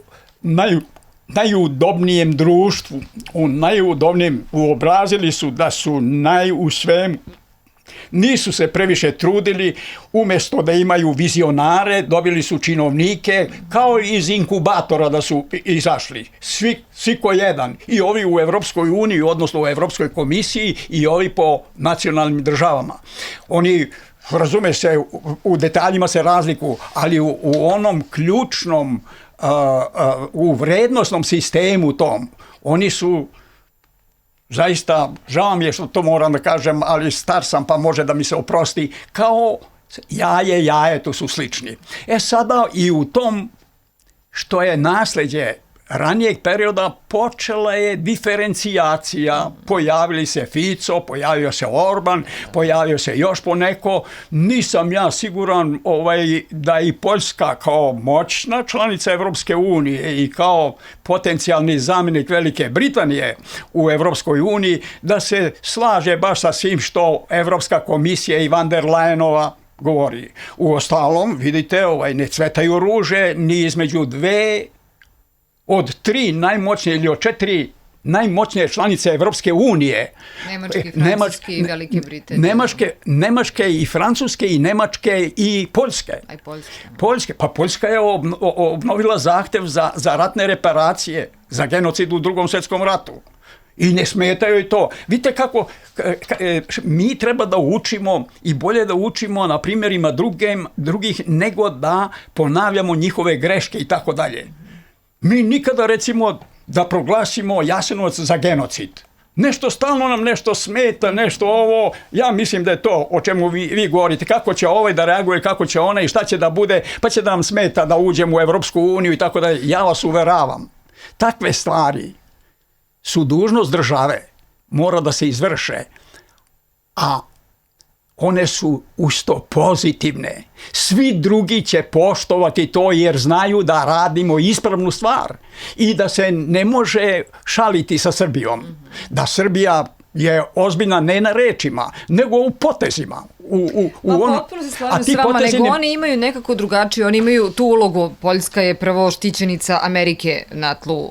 najudobnijem društvu, uobrazili su da su u svemu. Nisu se previše trudili, umjesto da imaju vizionare, dobili su činovnike, kao iz inkubatora da su izašli. Svi ko jedan. I ovi u Evropskoj uniji, odnosno u Evropskoj komisiji, i ovi po nacionalnim državama. Oni, razume se, u detaljima se razlikuju, ali u onom ključnom u vrednosnom sistemu tom, oni su zaista, žao mi je što to moram da kažem, ali star sam pa može da mi se oprosti, kao jajetu su slični. Sada i u tom što je nasleđe ranijeg perioda počela je diferencijacija, pojavili se Fico, pojavio se Orban, pojavio se još poneko. Nisam ja siguran da i Poljska kao moćna članica Evropske unije i kao potencijalni zamjenik Velike Britanije u Evropskoj uniji da se slaže baš sa svim što Evropska komisija i van der Leyenova govori. Uostalom, vidite, ne cvetaju ruže ni između dve od 3 najmoćnije ili od 4 najmoćnije članice Evropske unije. Nemačke, Francuske i Velike Britanije. Nemačke i Francuske i Nemačke i Poljske. A i Poljske. Pa Poljska je obnovila zahtev za ratne reparacije, za genocid u Drugom svjetskom ratu. I ne smetaju i to. Vidite kako mi treba da učimo i bolje da učimo na primjerima drugih nego da ponavljamo njihove greške i tako dalje. Mi nikada, recimo, da proglasimo Jasenovac za genocid. Nešto stalno nam nešto smeta, nešto ovo. Ja mislim da je to o čemu vi govorite. Kako će da reaguje, kako će i šta će da bude, pa će da nam smeta da uđemo u Evropsku uniju i tako dalje. Ja vas uveravam. Takve stvari su dužnost države. Mora da se izvrše. A one su usto pozitivne. Svi drugi će poštovati to jer znaju da radimo ispravnu stvar i da se ne može šaliti sa Srbijom. Da Srbija je ozbiljna ne na rečima, nego u potezima. Potpuno se slažem s vama, nego oni imaju nekako drugačije, oni imaju tu ulogu. Poljska je prvo štićenica Amerike na tlu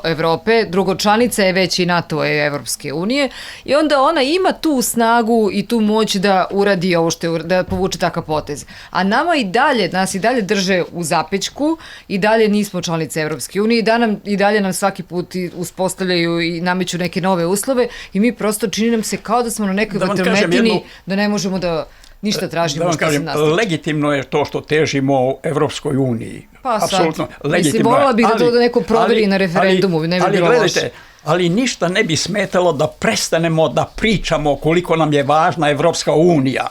Evrope, drugo članica je već i NATO i Evropske unije i onda ona ima tu snagu i tu moć da uradi ovo da povuče takav potez. A nas i dalje drže u zapećku i dalje nismo članice Evropske unije i dalje nam svaki put uspostavljaju i nameću neke nove uslove i mi prosto čini nam se kao da smo na nekoj vatrometini, da ne možemo ništa tražimo Da vam što se kažem, nas tiče. legitimno je to što težimo Evropskoj uniji. Pa sad, Apsolutno, mislim, legitimno je. voljela bih da to da neko proveri ali- na referendumu, ne bi ali bilo gledajte, loše. ali ništa ne bi smetalo da prestanemo da pričamo koliko nam je važna Evropska unija,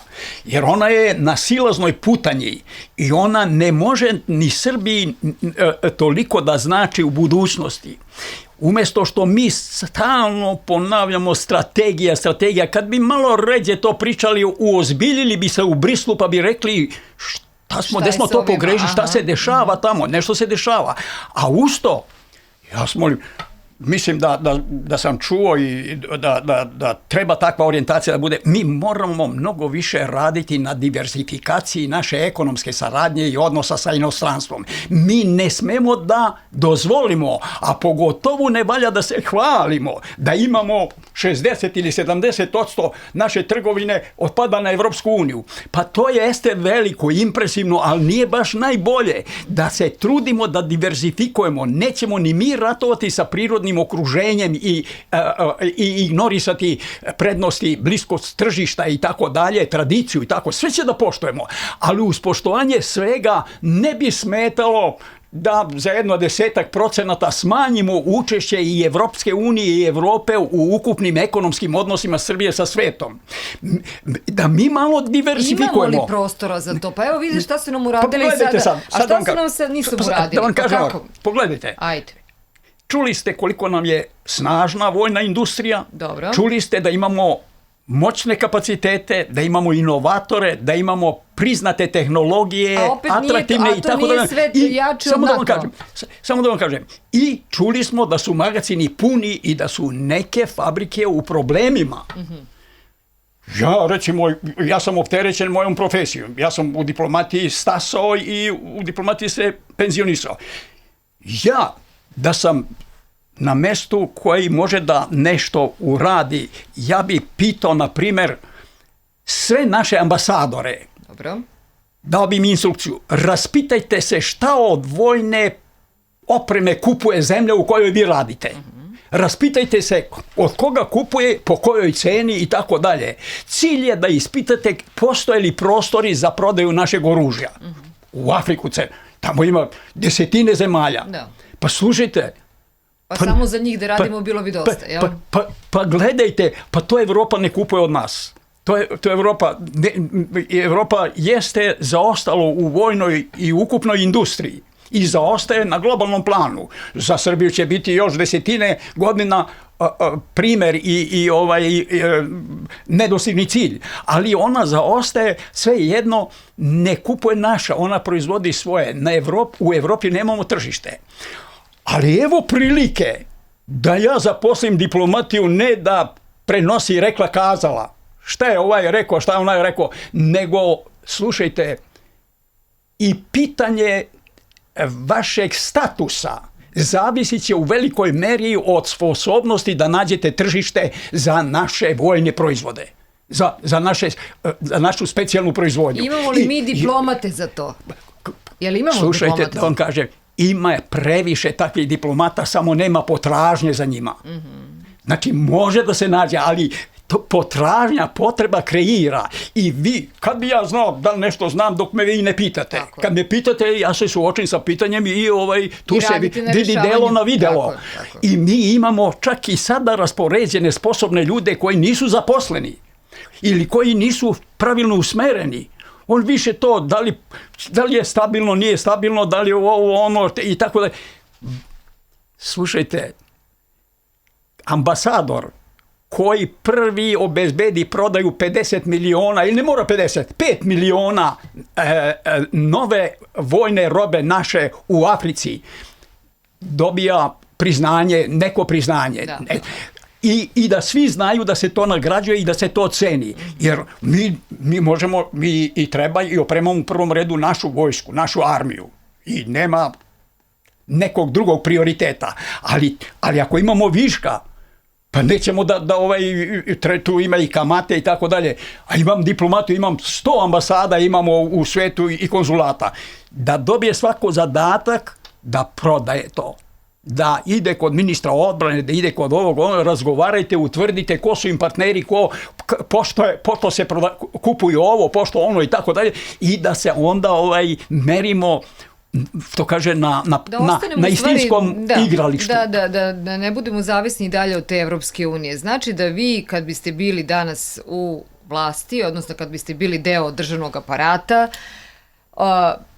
jer ona je na silaznoj putanji i ona ne može ni Srbiji toliko da znači u budućnosti. Umjesto što mi stalno ponavljamo strategija, kad bi malo ređe to pričali, uozbiljili bi se u Brislu pa bi rekli Šta gde je smo sa to ovima? pogrešili, šta Aha. se dešava tamo, nešto se dešava. A usto, ja vas molim, mislim da sam čuo i da treba takva orijentacija da bude. Mi moramo mnogo više raditi na diversifikaciji naše ekonomske saradnje i odnosa sa inostranstvom. Mi ne smemo da dozvolimo, a pogotovo ne valja da se hvalimo, da imamo 60 ili 70% naše trgovine otpada na Evropsku uniju. Pa to jeste veliko, impresivno, ali nije baš najbolje. Da se trudimo da diversifikujemo. Nećemo ni mi ratovati sa prirodnim okruženjem i ignorisati prednosti, bliskost tržišta i tako dalje, tradiciju i tako. Sve će da poštujemo. Ali uz poštovanje svega ne bi smetalo da za 10% smanjimo učešće i Evropske unije i Evrope u ukupnim ekonomskim odnosima Srbije sa svetom. Da mi malo diversifikujemo. Imamo li prostora za to? Pa evo vidite šta su nam uradili Pogledajte sada. A sad šta vam su nam sad nisu uradili? Da vam Pa kažem kako? ovako, pogledajte. Ajde. Čuli ste koliko nam je snažna vojna industrija. Dobro. Čuli ste da imamo moćne kapacitete, da imamo inovatore, da imamo priznate tehnologije, A opet nije to- atraktivne a i to tako nije dalje. sve I jače samo od da vam NATO. kažem, samo da vam kažem. I čuli smo da su magacini puni i da su neke fabrike u problemima. Ja, recimo, ja sam opterećen mojom profesijom. Ja sam u diplomatiji stasao i u diplomatiji se penzionisao. Ja, da sam na mestu koji može da nešto uradi, ja bi pitao, na primer, sve naše ambasadore, Dobro. dao bi mi instrukciju, raspitajte se šta od vojne opreme kupuje zemlja u kojoj vi radite. Raspitajte se od koga kupuje, po kojoj ceni i tako dalje. Cilj je da ispitate postoje li prostori za prodaju našeg oružja. U Afriku, tamo ima desetine zemalja. Da. Pa slušajte, Pa samo za njih da radimo bilo bi dosta, jel? Pa gledajte, pa to Evropa ne kupuje od nas. To Evropa, Evropa jeste zaostalo u vojnoj i ukupnoj industriji i zaostaje na globalnom planu. Za Srbiju će biti još desetine godina primer i nedostižni cilj, ali ona zaostaje, sve jedno ne kupuje naša, ona proizvodi svoje. U Evropi nemamo tržište. Ali evo prilike da ja zaposlim diplomatiju, ne da prenosi rekla kazala. Šta je ovaj rekao, šta je onaj rekao, nego, slušajte, i pitanje vašeg statusa zavisit će u velikoj meri od sposobnosti da nađete tržište za naše vojne proizvode. Za našu specijalnu proizvodnju. Imamo li mi diplomate za to? Jel imamo Slušajte, diplomate da za vam to? kažem, ima previše takvih diplomata, samo nema potražnje za njima. Znači, može da se nađe, ali potražnja, potreba kreira. I vi, kad bi ja znao da nešto znam dok me vi ne pitate. Tako. Kad me pitate, ja se suočim sa pitanjem i tu I se radite na vidi rešavanju. delo na videlo. Tako. I mi imamo čak i sada raspoređene sposobne ljude koji nisu zaposleni ili koji nisu pravilno usmereni. On više to, da li je stabilno, nije stabilno, da li je ovo, ono, i tako da. Slušajte, ambasador koji prvi obezbedi prodaju 50 miliona, ili ne mora 50, 5 miliona nove vojne robe naše u Africi, dobija priznanje, neko priznanje. Da. I da svi znaju da se to nagrađuje i da se to ceni. Jer mi možemo, mi i treba i opremamo u prvom redu našu vojsku, našu armiju. I nema nekog drugog prioriteta. Ali ako imamo viška, pa nećemo tu ima i kamate i tako dalje. A imam diplomatu, imam 100 ambasada, imamo u svetu i konzulata. Da dobije svako zadatak da prodaje to. Da ide kod ministra odbrane, da ide kod ovog, razgovarajte, utvrdite ko su im partneri, pošto se kupuju ovo, pošto ono i tako dalje, i da se onda merimo, što kaže, na istinskom igralištu. Da ne budemo zavisni dalje od te Evropske unije. Znači da vi, kad biste bili danas u vlasti, odnosno kad biste bili deo državnog aparata,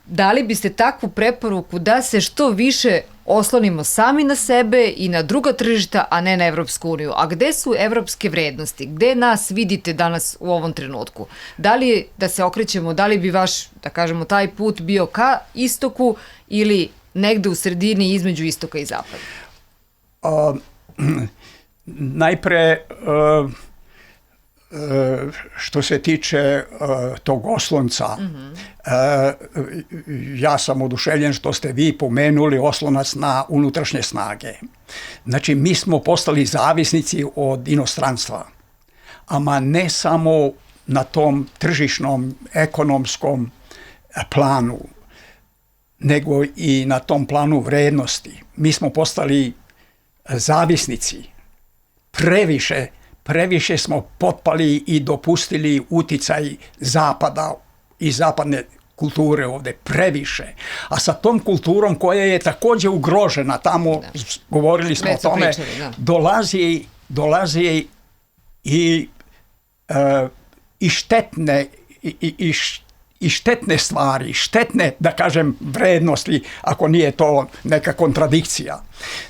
dali biste takvu preporuku da se što više oslonimo sami na sebe i na druga tržišta, a ne na Evropsku uniju. A gde su evropske vrednosti? Gde nas vidite danas u ovom trenutku? Da li da se okrećemo, da li bi vaš, da kažemo, taj put bio ka istoku ili negde u sredini između istoka i zapada? Najpre, što se tiče tog oslonca, ja sam oduševljen što ste vi pomenuli oslonac na unutrašnje snage. Znači, mi smo postali zavisnici od inostranstva, ama ne samo na tom tržišnom, ekonomskom planu, nego i na tom planu vrednosti. Mi smo postali zavisnici. Previše smo potpali i dopustili uticaj zapada i zapadne kulture ovde, previše. A sa tom kulturom koja je takođe ugrožena, tamo govorili smo o tome, dolazi i štetne stvari, štetne, da kažem, vrednosti, ako nije to neka kontradikcija.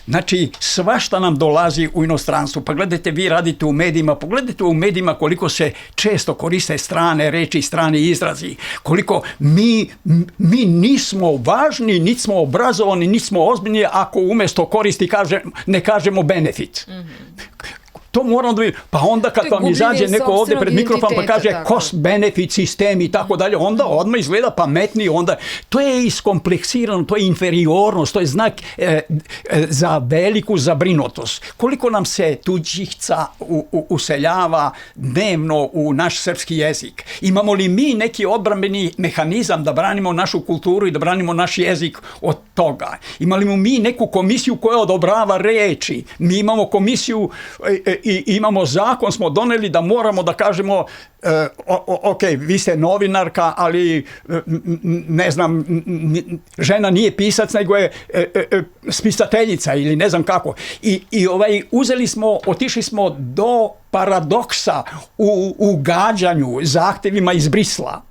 Znači, svašta nam dolazi u inostranstvu. Pa gledajte, vi radite u medijima, pogledajte u medijima koliko se često koriste strane reči, strani izrazi, koliko mi nismo važni, niti smo obrazovani, niti smo ozbiljni ako umesto koristi ne kažemo benefit. To moramo da vidimo. Pa onda kad vam izađe neko ovde pred mikrofon pa kaže cost benefit sistem i tako dalje, onda odmah izgleda pametniji, onda to je iskompleksirano, to je inferiornost, to je znak za veliku zabrinutost. Koliko nam se tuđica useljava dnevno u naš srpski jezik? Imamo li mi neki odbrambeni mehanizam da branimo našu kulturu i da branimo naš jezik od toga? Imamo mi neku komisiju koja odobrava reči? Mi imamo komisiju i imamo zakon, smo doneli da moramo da kažemo ok, vi ste novinarka, ali ne znam, žena nije pisac, nego je spisateljica ili ne znam kako. I otišli smo do paradoksa u gađanju zahtevima iz Brisla,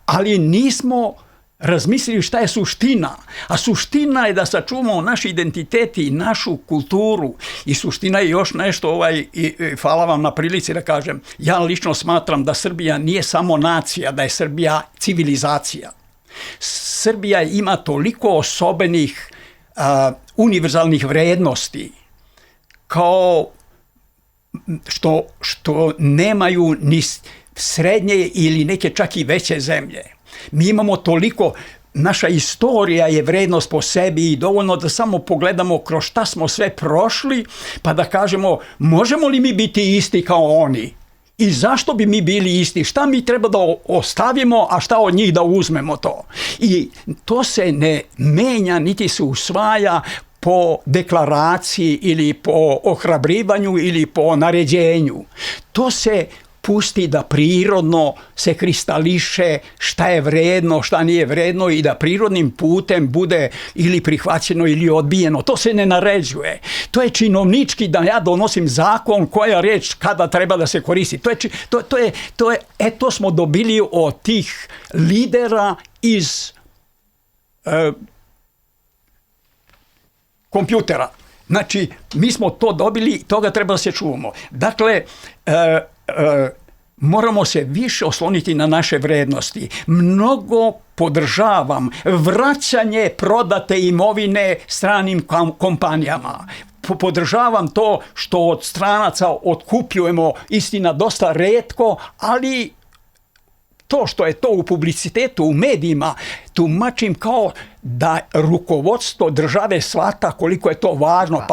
ali nismo razmislili šta je suština. A suština je da sačuvamo naš identitet i našu kulturu. I suština je još nešto, hvala vam na prilici da kažem, ja lično smatram da Srbija nije samo nacija, da je Srbija civilizacija. Srbija ima toliko osobenih univerzalnih vrednosti kao što nemaju ni srednje ili neke čak i veće zemlje. Mi imamo toliko, naša istorija je vrednost po sebi i dovoljno da samo pogledamo kroz šta smo sve prošli, pa da kažemo možemo li mi biti isti kao oni i zašto bi mi bili isti, šta mi treba da ostavimo, a šta od njih da uzmemo to. I to se ne menja niti se usvaja po deklaraciji ili po ohrabrivanju ili po naređenju. To se pusti da prirodno se kristališe šta je vredno, šta nije vredno i da prirodnim putem bude ili prihvaćeno ili odbijeno. To se ne naređuje. To je činovnički da ja donosim zakon koja reč kada treba da se koristi. To smo dobili od tih lidera iz kompjutera. Znači, mi smo to dobili, toga treba da se čuvamo. Dakle, moramo se više osloniti na naše vrednosti. Mnogo podržavam vraćanje prodate imovine stranim kompanijama. Podržavam to što od stranaca otkupljujemo, istina dosta retko, ali to što je to u publicitetu, u medijima, tumačim kao da rukovodstvo države shvata koliko je to važno,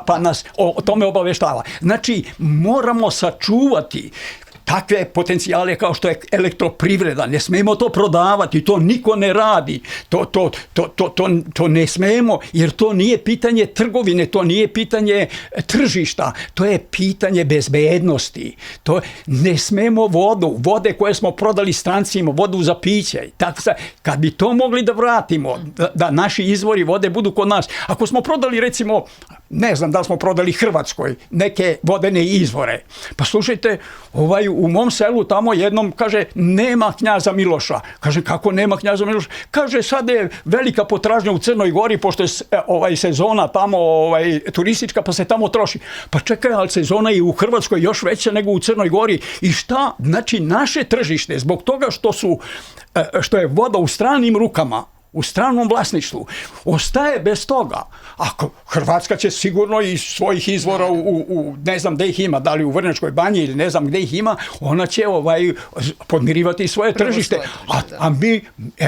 pa nas o tome obaveštava. Znači, moramo sačuvati takve potencijale kao što je elektroprivreda. Ne smemo to prodavati, to niko ne radi. To ne smemo, jer to nije pitanje trgovine, to nije pitanje tržišta, to je pitanje bezbednosti. Ne smemo vode koje smo prodali strancima, vodu za piće. Kad bi to mogli da vratimo, da naši izvori vode budu kod nas. Ako smo prodali, recimo, ne znam da li smo prodali Hrvatskoj neke vodene izvore. Pa slušajte, u mom selu tamo jednom kaže nema knjaza Miloša. Kaže, kako nema knjaza Miloša? Kaže, sad je velika potražnja u Crnoj Gori, pošto je sezona tamo turistička, pa se tamo troši. Pa čekaj, ali sezona je u Hrvatskoj još veća nego u Crnoj Gori. I šta? Znači, naše tržište, zbog toga što je voda u stranim rukama, u stranom vlasništvu, ostaje bez toga. Ako Hrvatska će sigurno iz svojih izvora ne znam gde ih ima, da li u Vrnjačkoj banji ili ne znam gde ih ima, ona će podmirivati svoje tržište. A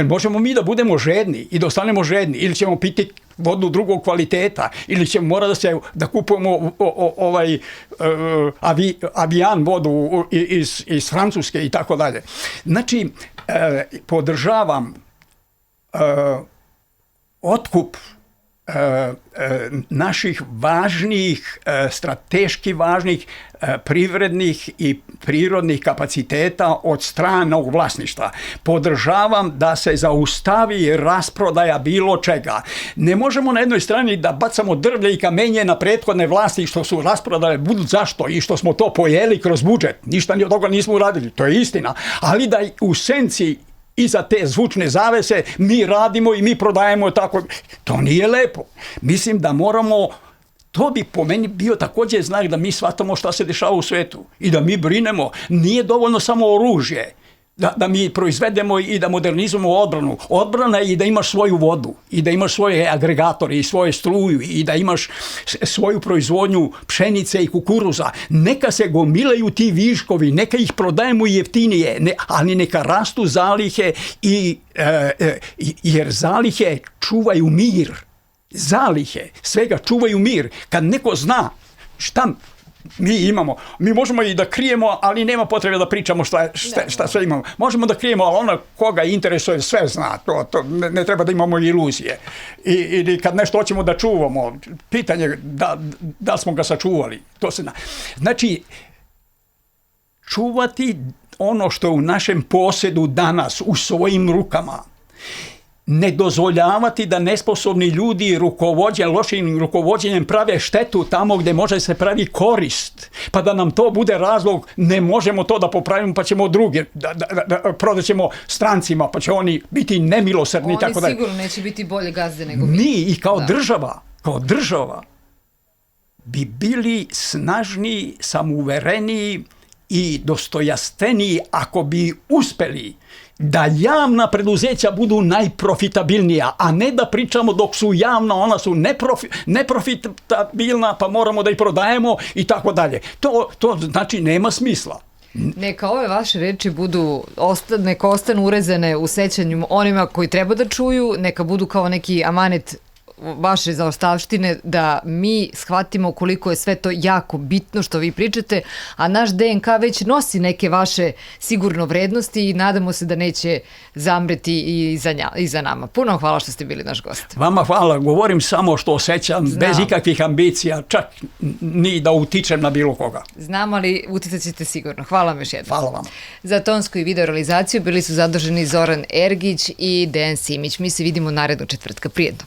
možemo mi da budemo žedni i da ostanemo žedni, ili ćemo piti vodu drugog kvaliteta, ili ćemo morati da kupujemo avijan vodu iz Francuske i tako dalje. Znači, podržavam otkup naših važnih, strateški važnih privrednih i prirodnih kapaciteta od stranog vlasništva. Podržavam da se zaustavi rasprodaja bilo čega. Ne možemo na jednoj strani da bacamo drvlje i kamenje na prethodne vlasti što su rasprodale zašto i što smo to pojeli kroz budžet. Ništa od toga nismo uradili, to je istina. Ali da u senci iza te zvučne zavese mi radimo i mi prodajemo tako. To nije lepo. Mislim da moramo, to bi po meni bio također znak da mi shvatamo šta se dešava u svetu i da mi brinemo. Nije dovoljno samo oružje. Da mi proizvedemo i da modernizujemo odbranu. Odbrana je i da imaš svoju vodu, i da imaš svoje agregatore i svoje struju, i da imaš svoju proizvodnju pšenice i kukuruza. Neka se gomilaju ti viškovi, neka ih prodajemo jeftinije, ali neka rastu zalihe, jer zalihe čuvaju mir. Zalihe svega čuvaju mir. Kad neko zna šta mi imamo, mi možemo i da krijemo, ali nema potrebe da pričamo šta sve imamo. Možemo da krijemo, ali ono koga interesuje sve zna, to ne treba da imamo iluzije. Ili kad nešto hoćemo da čuvamo, pitanje da smo ga sačuvali, to se zna. Znači, čuvati ono što je u našem posjedu danas, u svojim rukama. Ne dozvoljavati da nesposobni ljudi lošim rukovođenjem prave štetu tamo gdje može se pravi korist, pa da nam to bude razlog, ne možemo to da popravimo, pa ćemo druge prodaćemo strancima, pa će oni biti nemilosrdni i tako dalje. Oni sigurno neće biti bolje gazde nego mi. Mi i kao država bi bili snažniji, samouvereniji i dostojanstveniji ako bi uspeli da javna preduzeća budu najprofitabilnija, a ne da pričamo dok su javna, ona su neprofitabilna, pa moramo da ih prodajemo i tako dalje. To znači nema smisla. Neka ove vaše reči neka ostanu urezane u sećanju onima koji treba da čuju, neka budu kao neki amanet vaše zaostavštine, da mi shvatimo koliko je sve to jako bitno što vi pričate, a naš DNK već nosi neke vaše sigurno vrednosti i nadamo se da neće zamreti i za nama. Puno hvala što ste bili naš gost. Vama hvala, govorim samo što osjećam, bez ikakvih ambicija, čak ni da utičem na bilo koga. Znam, ali uticat ćete sigurno. Hvala vam još jednom. Hvala vam. Za tonsku i video realizaciju bili su zaduženi Zoran Ergić i Dejan Simić. Mi se vidimo narednog četvrtka. Prijetno.